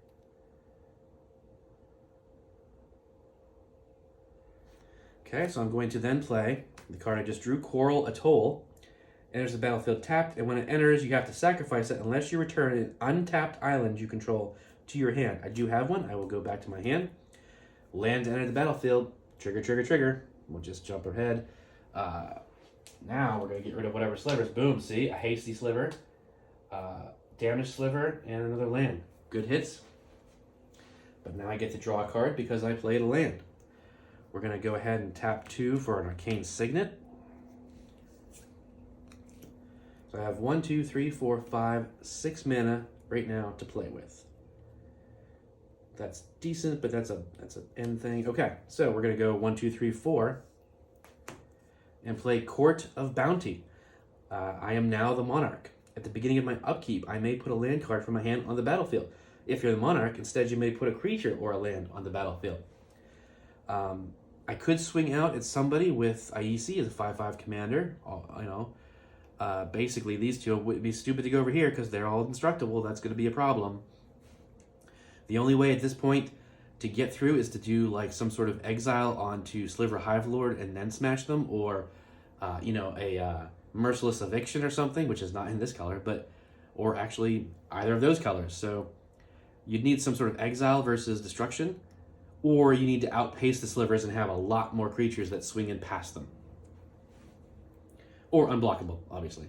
Okay, so I'm going to then play the card I just drew, Coral Atoll. Enters the battlefield tapped, and when it enters, you have to sacrifice it unless you return an untapped island you control to your hand. I do have one. I will go back to my hand. Land to enter the battlefield. Trigger, trigger, trigger. We'll just jump ahead. Now we're going to get rid of whatever slivers. Boom, see? A hasty sliver. Damaged sliver, and another land. Good hits. But now I get to draw a card because I played a land. We're going to go ahead and tap 2 for an Arcane Signet. So I have 1, 2, 3, 4, 5, 6 mana right now to play with. That's decent, but that's an end thing. Okay, so we're going to go 1, 2, 3, 4 and play Court of Bounty. I am now the Monarch. At the beginning of my upkeep, I may put a land card from my hand on the battlefield. If you're the Monarch, instead you may put a creature or a land on the battlefield. I could swing out at somebody with Ayisi as a 5/5 commander. Basically these two would be stupid to go over here because they're all indestructible. That's going to be a problem. The only way at this point to get through is to do like some sort of exile onto Sliver Hive Lord and then smash them, or a Merciless Eviction or something, which is not in this color, or actually either of those colors. So you'd need some sort of exile versus destruction, or you need to outpace the Slivers and have a lot more creatures that swing in past them. Or unblockable, obviously.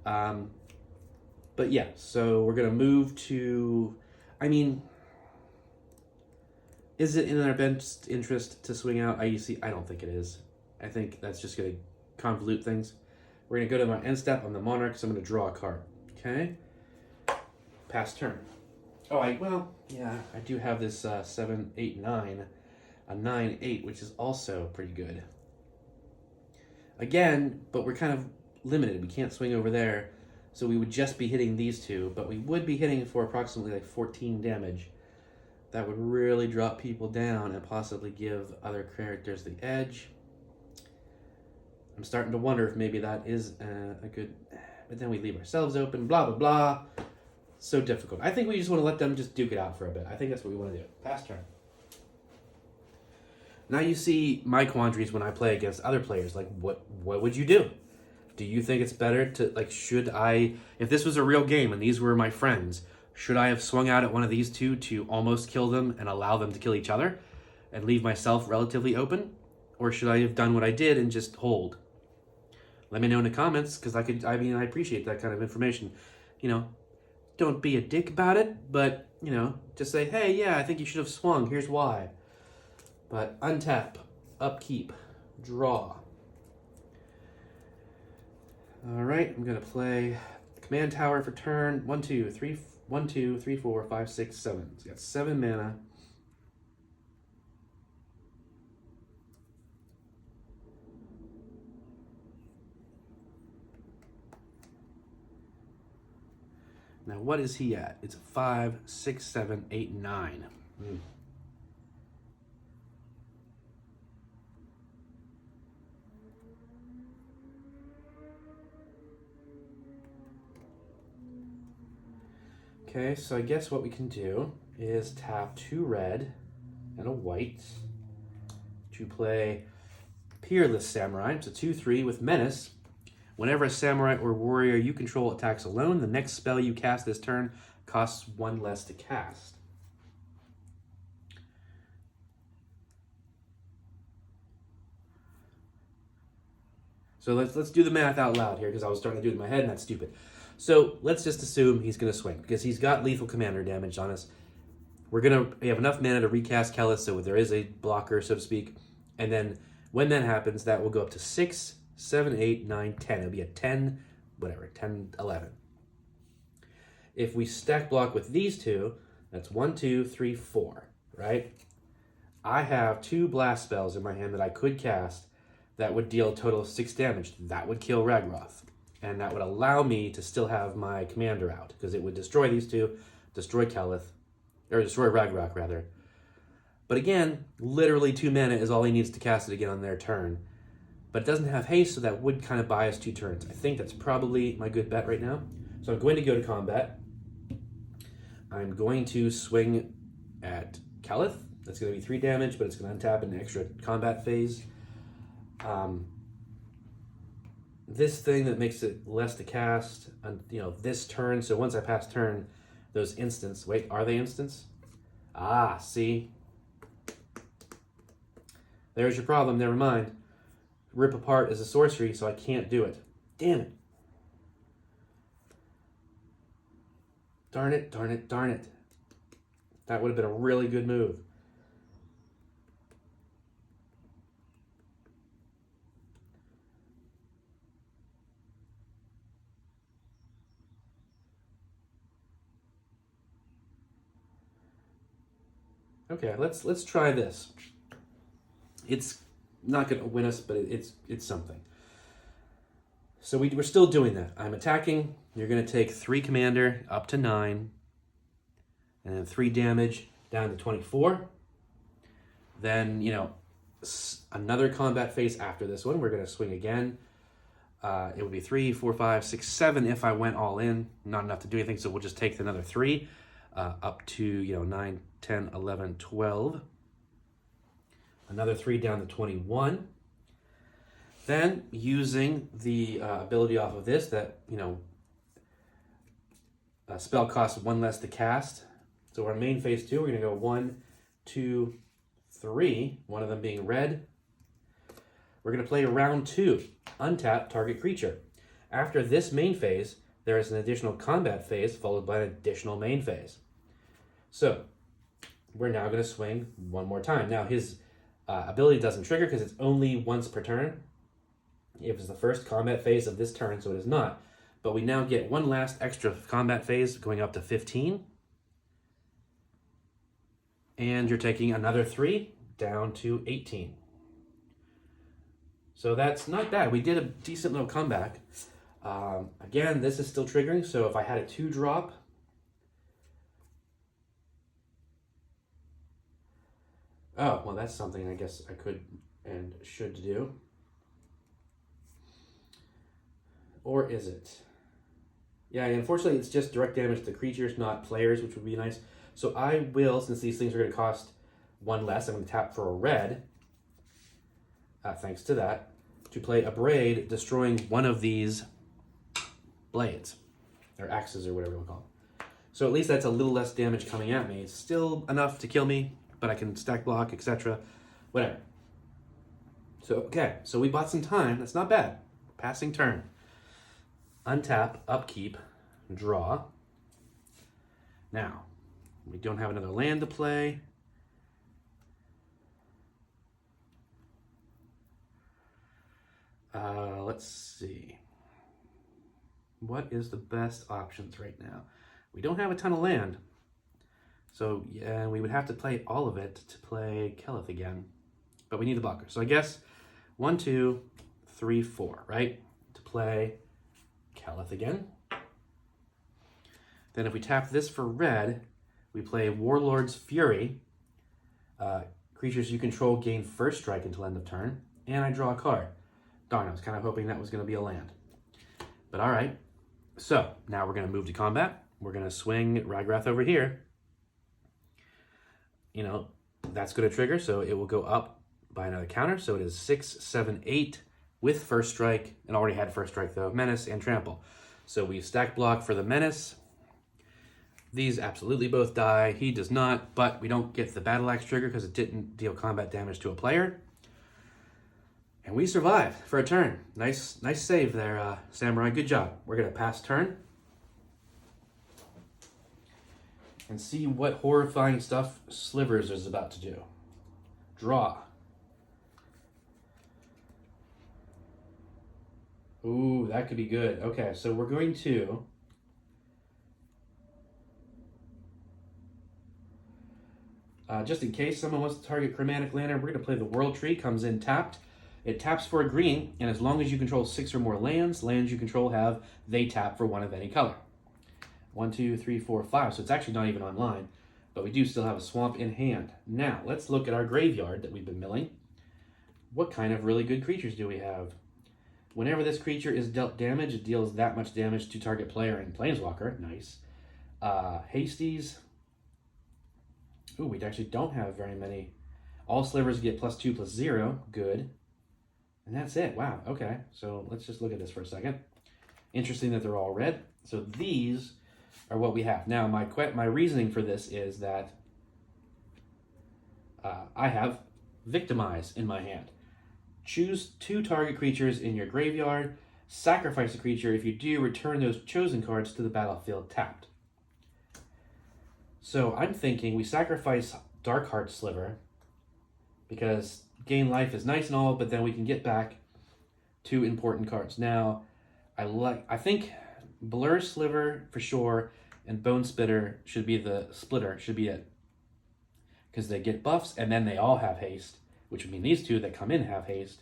But yeah, so we're going to move to... is it in our best interest to swing out IUC? I don't think it is. I think that's just going to convolute things. We're going to go to my end step. I'm the Monarch, so I'm going to draw a card. Okay? Pass turn. I do have this 7, 8, 9. A 9, 8, which is also pretty good. Again, but we're kind of limited. We can't swing over there, so we would just be hitting these two, but we would be hitting for approximately like 14 damage. That would really drop people down and possibly give other characters the edge. I'm starting to wonder if maybe that is a good... But then we leave ourselves open, blah, blah, blah. So difficult. I think we just want to let them just duke it out for a bit. I think that's what we want to do. Pass turn. Now you see my quandaries when I play against other players. Like, what would you do? Do you think it's better to, like, should I... If this was a real game and these were my friends, should I have swung out at one of these two to almost kill them and allow them to kill each other and leave myself relatively open? Or should I have done what I did and just hold? Let me know in the comments, because I appreciate that kind of information. Don't be a dick about it, but, just say, hey, yeah, I think you should have swung. Here's why. But untap, upkeep, draw. All right, I'm going to play Command Tower for turn. 1, 2, 3, 4, 5, 6, 7. It's got 7 mana. Now, what is he at? It's 5, 6, 7, 8, 9. Okay, so I guess what we can do is tap 2 red and a white to play Peerless Samurai. It's a 2/3 with Menace. Whenever a samurai or warrior you control attacks alone, the next spell you cast this turn costs 1 less to cast. So let's do the math out loud here, because I was starting to do it in my head and that's stupid. So let's just assume he's going to swing, because he's got lethal commander damage on us. We have enough mana to recast Kellis, so there is a blocker, so to speak. And then when that happens, that will go up to 6, 7, 8, 9, 10. It'll be a 10, whatever, 10, 11. If we stack block with these two, that's 1, 2, 3, 4, right? I have 2 blast spells in my hand that I could cast that would deal a total of 6 damage. That would kill Rograk. And that would allow me to still have my commander out, because it would destroy these two, destroy Kellis, or destroy Rograk, rather. But again, literally 2 mana is all he needs to cast it again on their turn. But it doesn't have haste, so that would kind of buy us 2 turns. I think that's probably my good bet right now. So I'm going to go to combat. I'm going to swing at Kellis. That's going to be 3 damage, but it's going to untap an extra combat phase. This thing that makes it less to cast, this turn. So once I pass turn, those instants. Wait, are they instants? Ah, see? There's your problem. Never mind. Rip Apart is a sorcery, so I can't do it. Damn it. Darn it, darn it, darn it. That would have been a really good move. Okay, let's try this. It's not going to win us, but it's something. So we're still doing that. I'm attacking. You're going to take 3 commander up to 9, and then 3 damage down to 24. Then, another combat phase after this one. We're going to swing again. It would be 3, 4, 5, 6, 7 if I went all in. Not enough to do anything, so we'll just take another 3 up to 9, 10, 11, 12. Another 3 down to 21. Then, using the ability off of this that, a spell costs 1 less to cast. So our main phase 2, we're going to go 1, 2, 3, one of them being red. We're going to play round 2, untap target creature. After this main phase, there is an additional combat phase followed by an additional main phase. So, we're now going to swing 1 more time. Now, his ability doesn't trigger because it's only once per turn. It was the first combat phase of this turn, so it is not. But we now get 1 last extra combat phase going up to 15. And you're taking another 3 down to 18. So that's not bad. We did a decent little comeback. Again, this is still triggering, so if I had a 2-drop, oh, well, that's something I guess I could and should do. Or is it? Yeah, unfortunately, it's just direct damage to creatures, not players, which would be nice. So I will, since these things are going to cost 1 less, I'm going to tap for a red, thanks to that, to play a Braid, destroying one of these blades, or axes, or whatever you want to call them. So at least that's a little less damage coming at me. It's still enough to kill me, but I can stack block, etc. Whatever. So, okay, so we bought some time. That's not bad. Passing turn. Untap, upkeep, draw. Now, we don't have another land to play. Let's see. What is the best options right now? We don't have a ton of land. So, yeah, we would have to play all of it to play Kellis again. But we need the blocker. So I guess 1, 2, 3, 4, right? To play Kellis again. Then if we tap this for red, we play Warlord's Fury. Creatures you control gain first strike until end of turn, and I draw a card. Darn, I was kind of hoping that was going to be a land. But all right. So now we're going to move to combat. We're going to swing Rograk over here. You know, that's going to trigger, so it will go up by another counter. So it is 6, 7, 8 with first strike, and already had first strike though, menace and trample. So we stack block for the menace. These absolutely both die. He does not, but we don't get the battle axe trigger because it didn't deal combat damage to a player. And we survive for a turn. Nice save there, Samurai. Good job. We're going to pass turn. And see what horrifying stuff Slivers is about to do. Draw. Ooh, that could be good. Okay, so we're going to... just in case someone wants to target Chromatic Lantern, we're going to play the World Tree. Comes in tapped. It taps for a green, and as long as you control 6 or more lands you control have, they tap for one of any color. 1, 2, 3, 4, 5. So it's actually not even online, but we do still have a swamp in hand. Now, let's look at our graveyard that we've been milling. What kind of really good creatures do we have? Whenever this creature is dealt damage, it deals that much damage to target player and Planeswalker. Nice. Hasties. Ooh, we actually don't have very many. All Slivers get +2/+0. Good. And that's it. Wow. Okay. So let's just look at this for a second. Interesting that they're all red. So these are what we have. Now, my reasoning for this is that I have Victimize in my hand. Choose 2 target creatures in your graveyard. Sacrifice a creature. If you do, return those chosen cards to the battlefield tapped. So I'm thinking we sacrifice Darkheart Sliver because gain life is nice and all, but then we can get back 2 important cards. Now, I think Blur Sliver for sure and Bone Splitter should be it. Because they get buffs and then they all have haste, which would mean these 2 that come in have haste.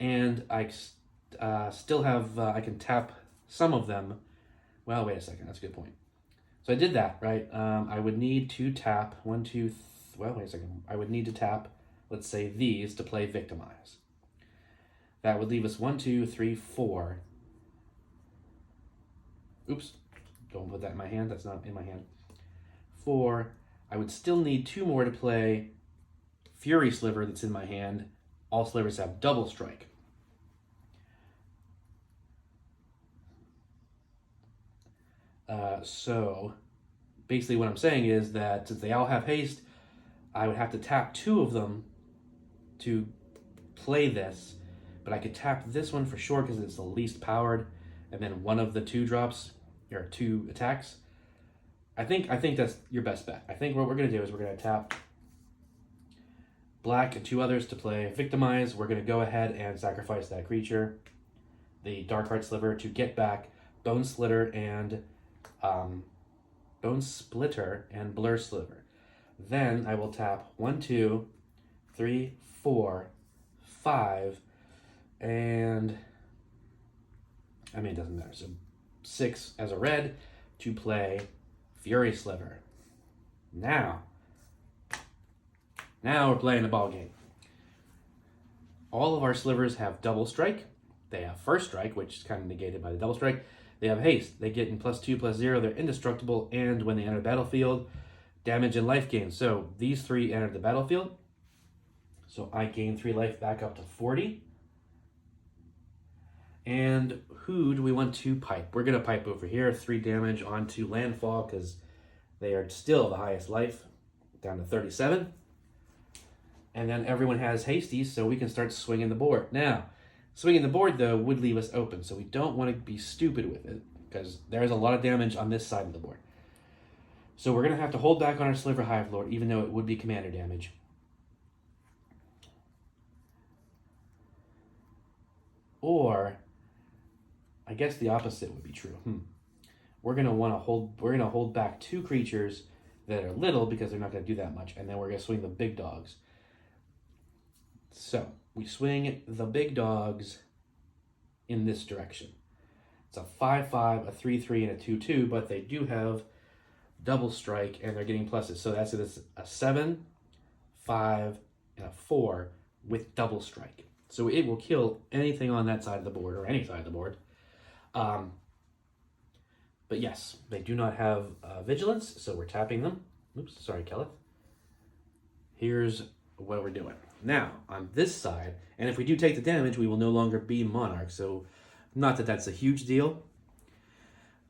And I still have, I can tap some of them. Well, wait a second, that's a good point. So I did that, right? I would need to tap I would need to tap, let's say these, to play Victimize. That would leave us 1, 2, 3, 4. Oops, don't put that in my hand. That's not in my hand. 4. I would still need 2 more to play Fury Sliver that's in my hand. All Slivers have double strike. So basically what I'm saying is that since they all have haste, I would have to tap 2 of them to play this, but I could tap this one for sure because it's the least powered, and then one of the 2 drops, or 2 attacks. I think that's your best bet. I think what we're going to do is we're going to tap black and 2 others to play Victimize. We're going to go ahead and sacrifice that creature, the Darkheart Sliver, to get back Bone Splitter and Blur Sliver. Then I will tap 1, 2, 3, 4, 5, and I mean it doesn't matter. So 6 as a red to play Fury Sliver. Now we're playing the ball game. All of our Slivers have double strike. They have first strike, which is kind of negated by the double strike. They have haste. They get in +2/+0. They're indestructible, and when they enter the battlefield, damage and life gain. So these 3 enter the battlefield. So I gain 3 life back up to 40. And who do we want to pipe? We're going to pipe over here. 3 damage onto Landfall because they are still the highest life, down to 37. And then everyone has hasties, so we can start swinging the board. Now, swinging the board, though, would leave us open, so we don't want to be stupid with it because there's a lot of damage on this side of the board. So we're going to have to hold back on our Sliver Hive Lord, even though it would be commander damage. Or, I guess the opposite would be true. We're going to want to hold back 2 creatures that are little because they're not going to do that much, and then we're going to swing the big dogs. So we swing the big dogs in this direction. It's a 5/5, a 3/3, and a 2/2, but they do have double strike, and they're getting pluses. So that's a 7, 5, and a 4 with double strike. So it will kill anything on that side of the board, or any side of the board. But yes, they do not have vigilance, so we're tapping them. Oops, sorry, Kelleth. Here's what we're doing. Now, on this side, and if we do take the damage, we will no longer be Monarch, so not that that's a huge deal.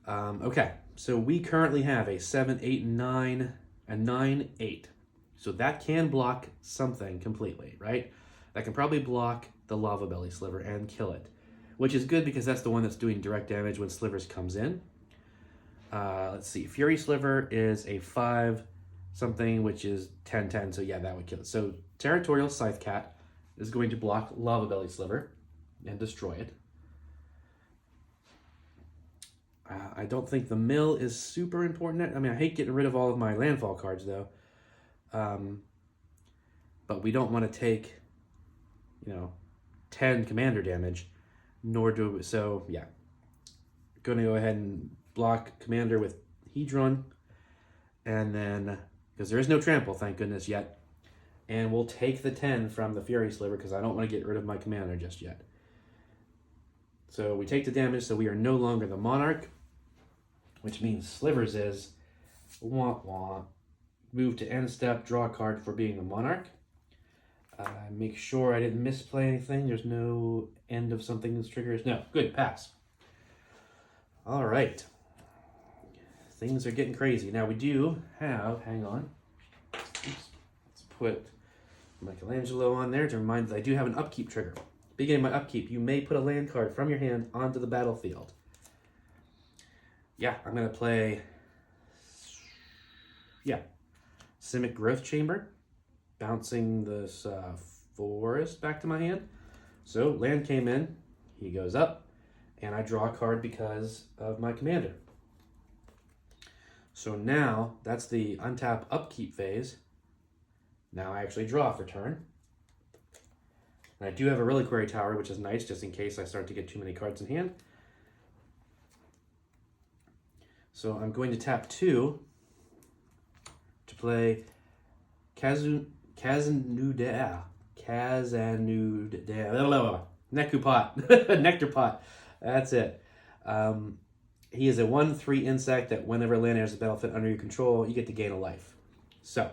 Okay, so we currently have a 7, 8, 9, a 9, 8. So that can block something completely, right? That can probably block the Lava Belly Sliver and kill it, which is good because that's the one that's doing direct damage when Slivers comes in. Let's see, Fury Sliver is a 5 something, which is 10/10, so yeah, that would kill it. So Territorial Scythe Cat is going to block Lava Belly Sliver and destroy it. I don't think the mill is super important. I mean, I hate getting rid of all of my landfall cards, though. But we don't want to take, 10 commander damage, nor do we. So, yeah. Going to go ahead and block commander with Hedron. And then, because there is no trample, thank goodness, yet. And we'll take the 10 from the Fury Sliver because I don't want to get rid of my commander just yet. So we take the damage, so we are no longer the Monarch, which means Slivers is move to end step, draw a card for being the Monarch. Make sure I didn't misplay anything. There's no end of something that's triggers. No, good, pass. All right. Things are getting crazy. Now we do have, hang on. Oops. Let's put Michelangelo on there to remind that I do have an upkeep trigger. Beginning my upkeep, you may put a land card from your hand onto the battlefield. Yeah, I'm going to play, Simic Growth Chamber, bouncing this forest back to my hand. So land came in, he goes up, and I draw a card because of my commander. So now, that's the untap upkeep phase. Now I actually draw for turn. And I do have a Reliquary Tower, which is nice, just in case I start to get too many cards in hand. So I'm going to tap 2 to play Nectar Pot. That's it. He is a 1/3 insect that whenever land enters the battlefield under your control, you get to gain a life. So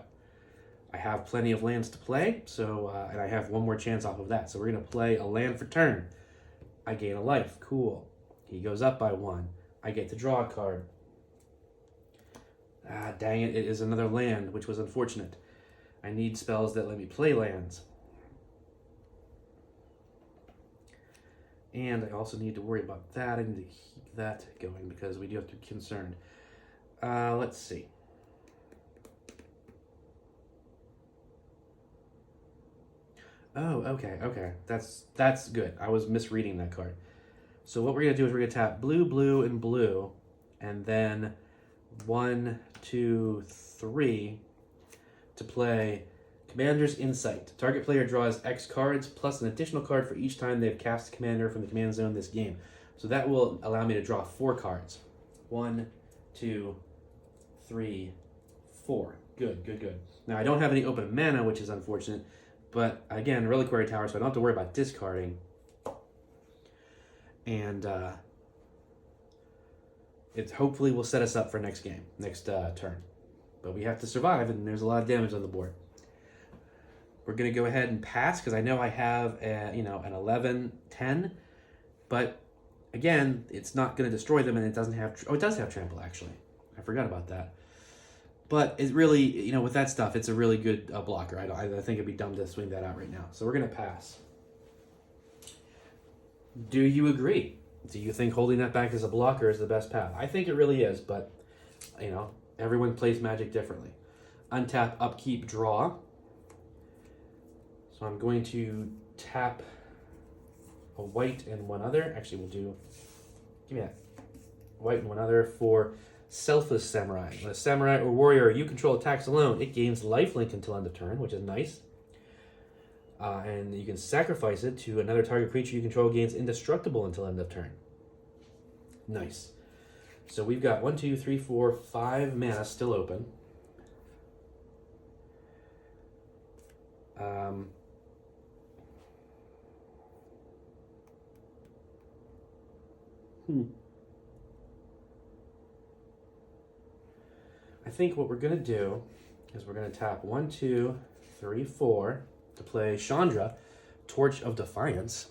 I have plenty of lands to play, so and I have one more chance off of that. So we're going to play a land for turn. I gain a life. Cool. He goes up by 1. I get to draw a card. Ah, dang it. It is another land, which was unfortunate. I need spells that let me play lands. And I also need to worry about that. I need to keep that going because we do have to be concerned. Let's see. Oh, okay. That's good. I was misreading that card. So what we're going to do is we're going to tap blue, blue, and blue, and then 1, 2, 3 to play Commander's Insight. Target player draws X cards plus an additional card for each time they've cast Commander from the command zone this game. So that will allow me to draw 4 cards. 1, 2, 3, 4. Good. Now I don't have any open mana, which is unfortunate. But again, Reliquary Tower, so I don't have to worry about discarding. And it hopefully will set us up for next game, next turn. But we have to survive, and there's a lot of damage on the board. We're going to go ahead and pass, because I know I have an 11, 10. But again, it's not going to destroy them, and it doesn't have... Oh, it does have trample, actually. I forgot about that. But it really, with that stuff, it's a really good blocker. I think it'd be dumb to swing that out right now. So we're going to pass. Do you agree? Do you think holding that back as a blocker is the best path? I think it really is, but, everyone plays Magic differently. Untap, upkeep, draw. So I'm going to tap a white and one other. Actually, we'll do... Give me that. White and one other for... Selfless Samurai. When a samurai or warrior you control attacks alone, it gains lifelink until end of turn, which is nice. And you can sacrifice it to another target creature you control gains indestructible until end of turn. Nice. So we've got 1, 2, 3, 4, 5 mana still open. I think what we're going to do is we're going to tap 1, 2, 3, 4 to play Chandra, Torch of Defiance.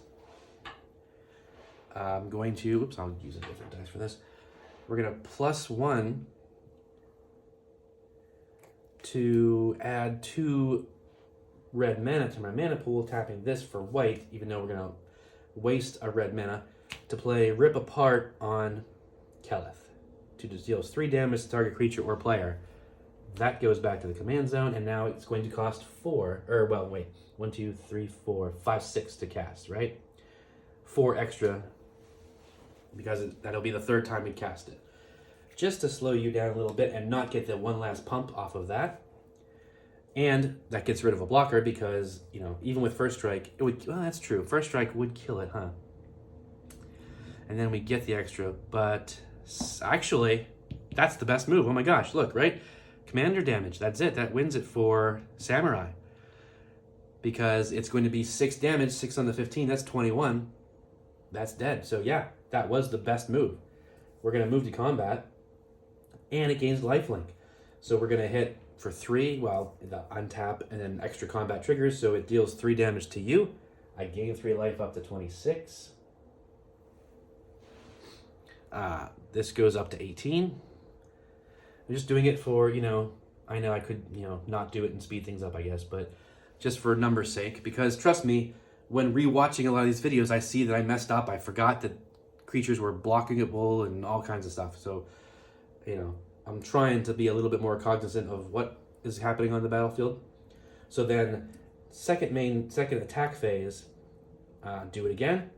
I'm going to, oops, I'll use a different dice for this. We're going to +1 to add 2 red mana to my mana pool, tapping this for white, even though we're going to waste a red mana to play Rip Apart on Keleth. To deals 3 damage to target creature or player. That goes back to the command zone, and now it's going to cost 4, or well, wait, 1, 2, 3, 4, 5, 6 to cast, right? 4 extra, because that'll be the 3rd time we cast it. Just to slow you down a little bit and not get the one last pump off of that. And that gets rid of a blocker because, you know, even with First Strike, it would, well, that's true. First Strike would kill it, huh? And then we get the extra, but actually, that's the best move. Oh my gosh, look, right? Commander damage, that's it. That wins it for Samurai. Because it's going to be 6 damage, 6 on the 15, that's 21. That's dead. So yeah, that was the best move. We're going to move to combat, and it gains lifelink. So we're going to hit for 3, well, the untap, and then extra combat triggers, so it deals 3 damage to you. I gain 3 life up to 26. This goes up to 18. I'm just doing it for, you know, I know I could, you know, not do it and speed things up, I guess, but just for numbers' sake, because trust me, when rewatching a lot of these videos, I see that I messed up. I forgot that creatures were blockable and all kinds of stuff. So, you know, I'm trying to be a little bit more cognizant of what is happening on the battlefield. So then, second attack phase, do it again.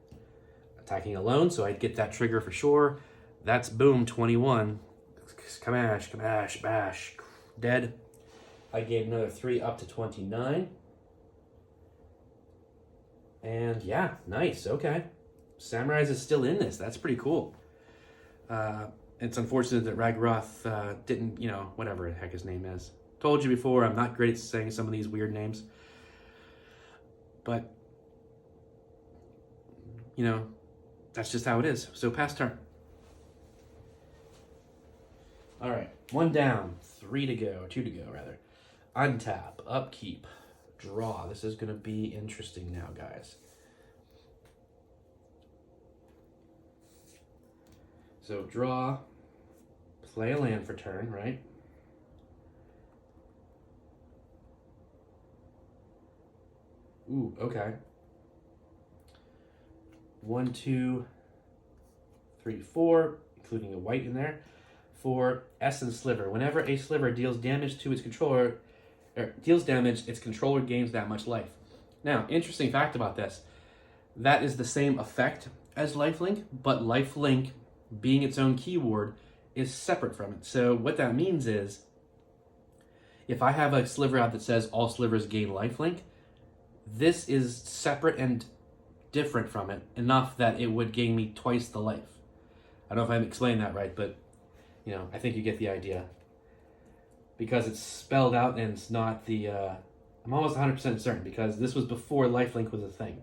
Attacking alone, so I get that trigger for sure. That's boom, 21. Kamash, kamash, bash. Dead. I gave another 3 up to 29. And yeah, nice, okay. Samurai's is still in this. That's pretty cool. It's unfortunate that Rograk didn't, you know, whatever the heck his name is. Told you before, I'm not great at saying some of these weird names. But, you know, that's just how it is. So pass turn. All right, 1 down, 3 to go, 2 to go rather. Untap, upkeep, draw. This is going to be interesting now, guys. So draw, play a land for turn, right? Ooh, okay. 1, 2, 3, 4, including a white in there. For Essence Sliver, whenever a sliver deals damage to its controller, its controller gains that much life. Now, interesting fact about this, that is the same effect as lifelink, but lifelink, being its own keyword, is separate from it. So what that means is, if I have a sliver out that says all slivers gain lifelink, this is separate and different from it enough that it would gain me twice the life. I don't know if I'm explaining that right, but you know, I think you get the idea. Because it's spelled out and it's not the, I'm almost 100% certain because this was before lifelink was a thing.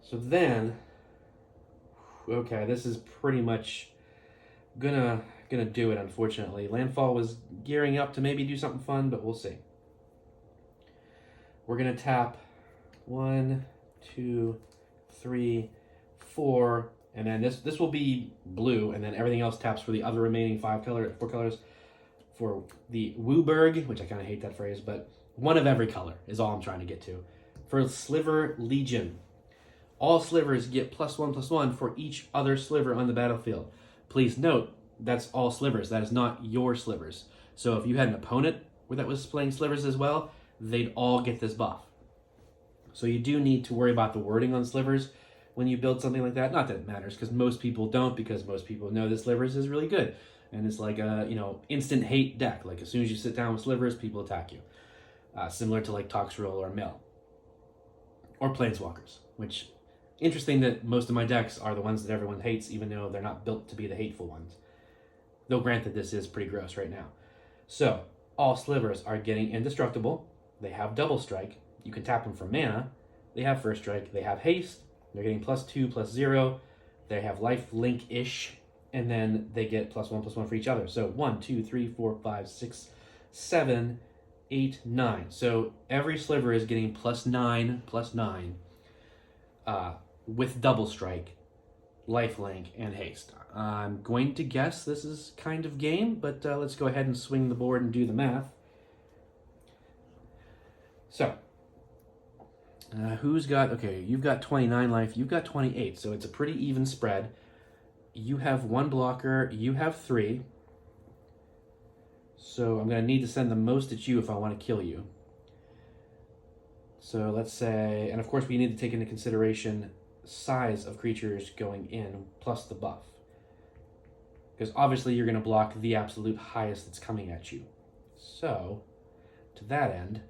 So then, okay, this is pretty much gonna do it, unfortunately. Landfall was gearing up to maybe do something fun, but we'll see. We're gonna tap 1, 2, 3, 4, and then this will be blue, and then everything else taps for the other remaining 4 colors. For the Wooburg, which I kind of hate that phrase, but one of every color is all I'm trying to get to. For Sliver Legion, all slivers get +1/+1 for each other sliver on the battlefield. Please note, that's all slivers. That is not your slivers. So if you had an opponent that was playing slivers as well, they'd all get this buff. So you do need to worry about the wording on slivers when you build something like that. Not that it matters, because most people don't, because most people know that slivers is really good. And it's like a, you know, instant hate deck. Like as soon as you sit down with slivers, people attack you. Similar to like Toxrill or Mill. Or Planeswalkers, which Interesting that most of my decks are the ones that everyone hates, even though they're not built to be the hateful ones. Though granted, this is pretty gross right now. So, all Slivers are getting indestructible. They have double strike. You can tap them for mana. They have first strike. They have haste. They're getting +2, +0. They have life link-ish. And then they get +1/+1 for each other. So 1, 2, 3, 4, 5, 6, 7, 8, 9. So every Sliver is getting +9/+9 with double strike, life link, and haste. I'm going to guess this is kind of game, but let's go ahead and swing the board and do the math. So, who's got, okay, you've got 29 life, you've got 28, so it's a pretty even spread. You have 1 blocker, you have 3. So I'm going to need to send the most at you if I want to kill you. So let's say, and of course we need to take into consideration size of creatures going in plus the buff. Because obviously you're going to block the absolute highest that's coming at you. So, to that end,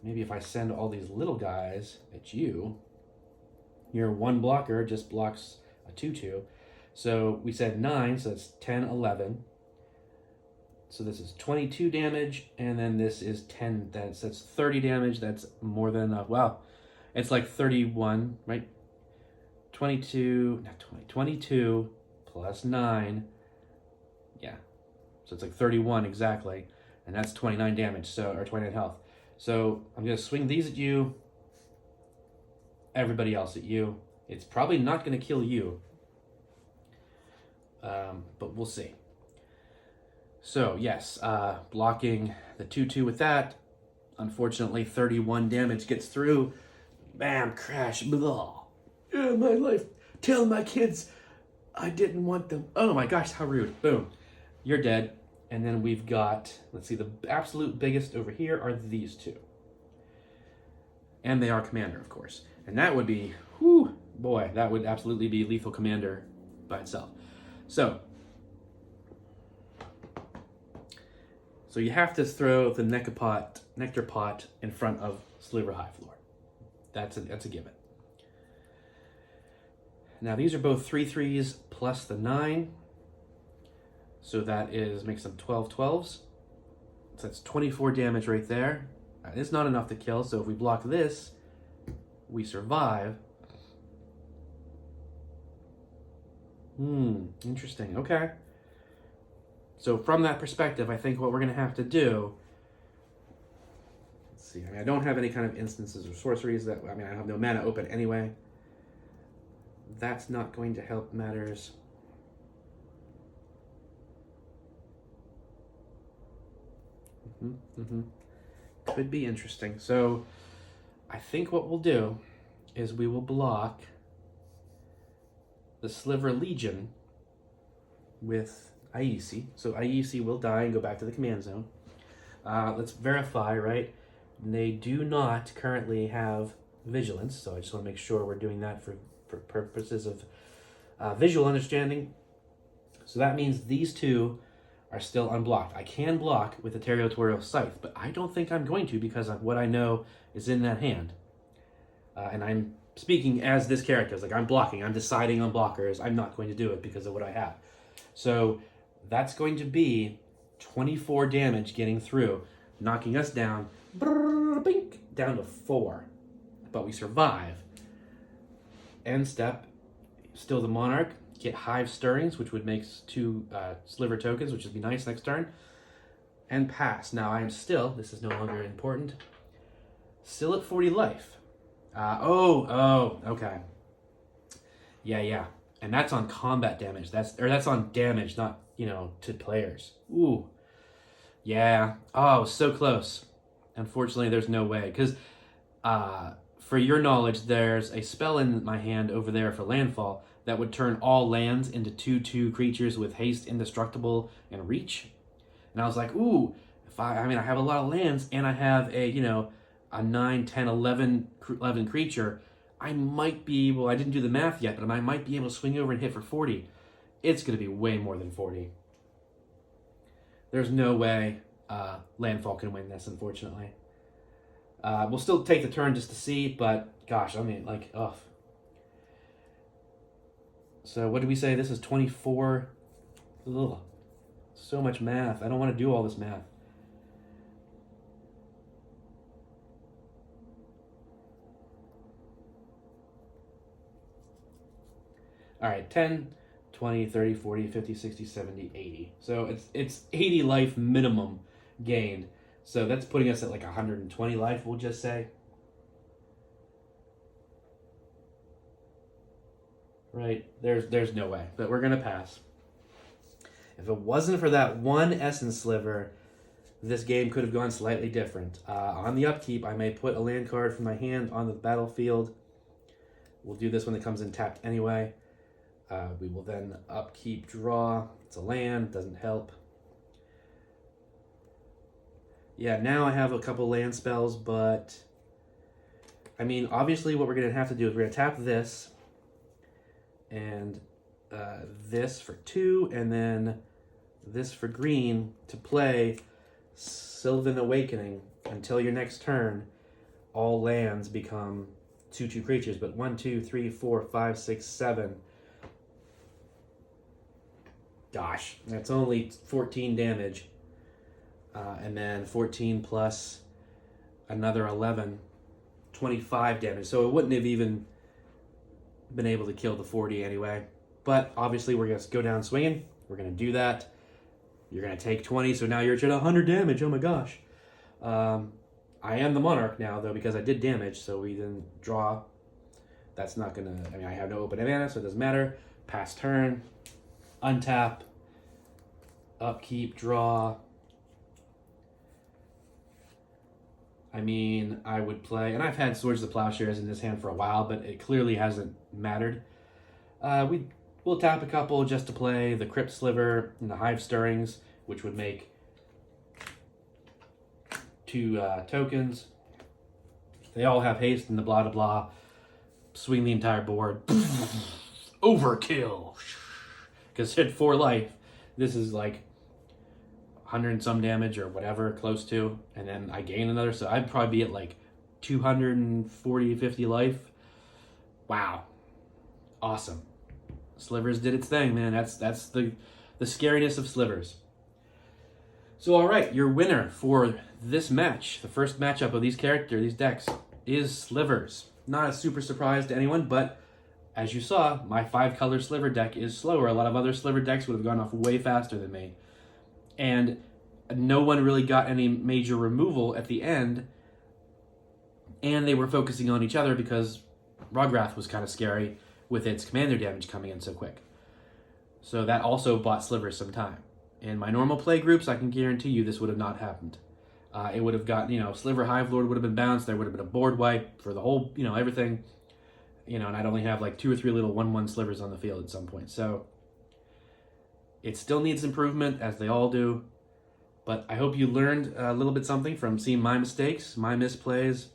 maybe if I send all these little guys at you, your 1 blocker just blocks a 2/2. So we said 9, so that's 10, 11. So this is 22 damage, and then this is 10, that's 30 damage. That's more than enough. Wow. It's like 31, right? 22 plus 9. Yeah. So it's like 31 exactly. And that's 29 damage, so, or 29 health. So I'm going to swing these at you, everybody else at you. It's probably not going to kill you, but we'll see. So yes, blocking the 2/2 with that. Unfortunately, 31 damage gets through. Bam, crash, blah. Yeah, my life. Tell my kids I didn't want them. Oh my gosh, how rude. Boom. You're dead. And then we've got, let's see, the absolute biggest over here are these two. And they are Commander, of course. And that would be, whew, boy, that would absolutely be lethal Commander by itself. So you have to throw the nectar pot in front of Sliver Hive Lord. That's a given. Now these are both 3/3s plus the 9. So that makes them 12 12s. So that's 24 damage right there. It's not enough to kill, so if we block this, we survive. Interesting. Okay. So from that perspective, I think what we're going to have to do, let's see, I mean, I don't have any kind of instances or sorceries that, I mean, I have no mana open anyway. That's not going to help matters. Could be interesting. So I think what we'll do is we will block the Sliver Legion with Aisi. So Aisi will die and go back to the command zone. Let's verify, right? They do not currently have vigilance, so I just want to make sure we're doing that for purposes of visual understanding. So that means these two are still unblocked. I can block with the Territorial Scythe, but I don't think I'm going to because of what I know is in that hand. And I'm speaking as this character. It's like I'm blocking. I'm deciding on blockers. I'm not going to do it because of what I have. So that's going to be 24 damage getting through, knocking us down, down to 4. But we survive. End step, still the Monarch. Get Hive Stirrings, which would make 2 Sliver tokens, which would be nice next turn. And pass. Now I am still, this is no longer important, still at 40 life. Okay. Yeah. And that's on combat damage. That's on damage, not, to players. Ooh. Yeah. Oh, so close. Unfortunately, there's no way. Because, for your knowledge, there's a spell in my hand over there for Landfall that would turn all lands into 2/2 creatures with haste, indestructible, and reach. And I was like, ooh, I have a lot of lands, and I have a 9, 10, 11 creature. I might be able, I didn't do the math yet, but I might be able to swing over and hit for 40. It's going to be way more than 40. There's no way Landfall can win this, unfortunately. We'll still take the turn just to see, but gosh, I mean, like, ugh. So what did we say? This is 24. Ugh. So much math. I don't want to do all this math. All right, 10, 20, 30, 40, 50, 60, 70, 80. So it's 80 life minimum gained. So that's putting us at like 120 life, we'll just say. Right, there's no way, but we're going to pass. If it wasn't for that one Essence Sliver, this game could have gone slightly different. On the upkeep, I may put a land card from my hand on the battlefield. We'll do this when it comes in tapped anyway. We will then upkeep, draw. It's a land, doesn't help. Yeah, now I have a couple land spells, but I mean, obviously what we're going to have to do is we're going to tap this and this for 2, and then this for green to play Sylvan Awakening until your next turn. All lands become 2/2 creatures, but 1, 2, 3, 4, 5, 6, 7. Gosh, that's only 14 damage. And then 14 plus another 11, 25 damage. So it wouldn't have even been able to kill the 40 anyway. But obviously we're going to go down swinging. We're going to do that. You're going to take 20, so now you're at 100 damage. Oh my gosh. I am the Monarch now, though, because I did damage, so we didn't draw. That's not going to... I mean, I have no open mana, so it doesn't matter. Pass turn. Untap. Upkeep. Draw. I mean, I would play... And I've had Swords of the Plowshares in this hand for a while, but it clearly hasn't mattered. We'll tap a couple just to play the Crypt Sliver and the Hive Stirrings, which would make 2 tokens. They all have haste and the blah, blah, blah. Swing the entire board. Overkill. Because hit 4 life. This is like 100 and some damage or whatever, close to. And then I gain another, so I'd probably be at like 240, 50 life. Wow. Awesome. Slivers did its thing, man. That's the scariness of Slivers. So, all right, your winner for this match, the first matchup of these decks, is Slivers. Not a super surprise to anyone, but as you saw, my 5-color Sliver deck is slower. A lot of other Sliver decks would have gone off way faster than me. And no one really got any major removal at the end, and they were focusing on each other because Rograk was kind of scary with its commander damage coming in so quick. So that also bought Slivers some time. In my normal play groups, I can guarantee you this would have not happened. It would have gotten, Sliver Hive Lord would have been bounced, there would have been a board wipe for the whole, everything. And I'd only have like 2 or 3 little 1/1 Slivers on the field at some point. So it still needs improvement, as they all do. But I hope you learned a little bit something from seeing my mistakes, my misplays.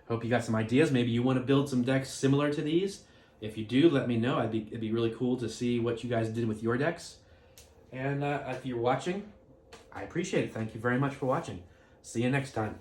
Hope you got some ideas. Maybe you want to build some decks similar to these. If you do, let me know. It'd be really cool to see what you guys did with your decks. And if you're watching, I appreciate it. Thank you very much for watching. See you next time.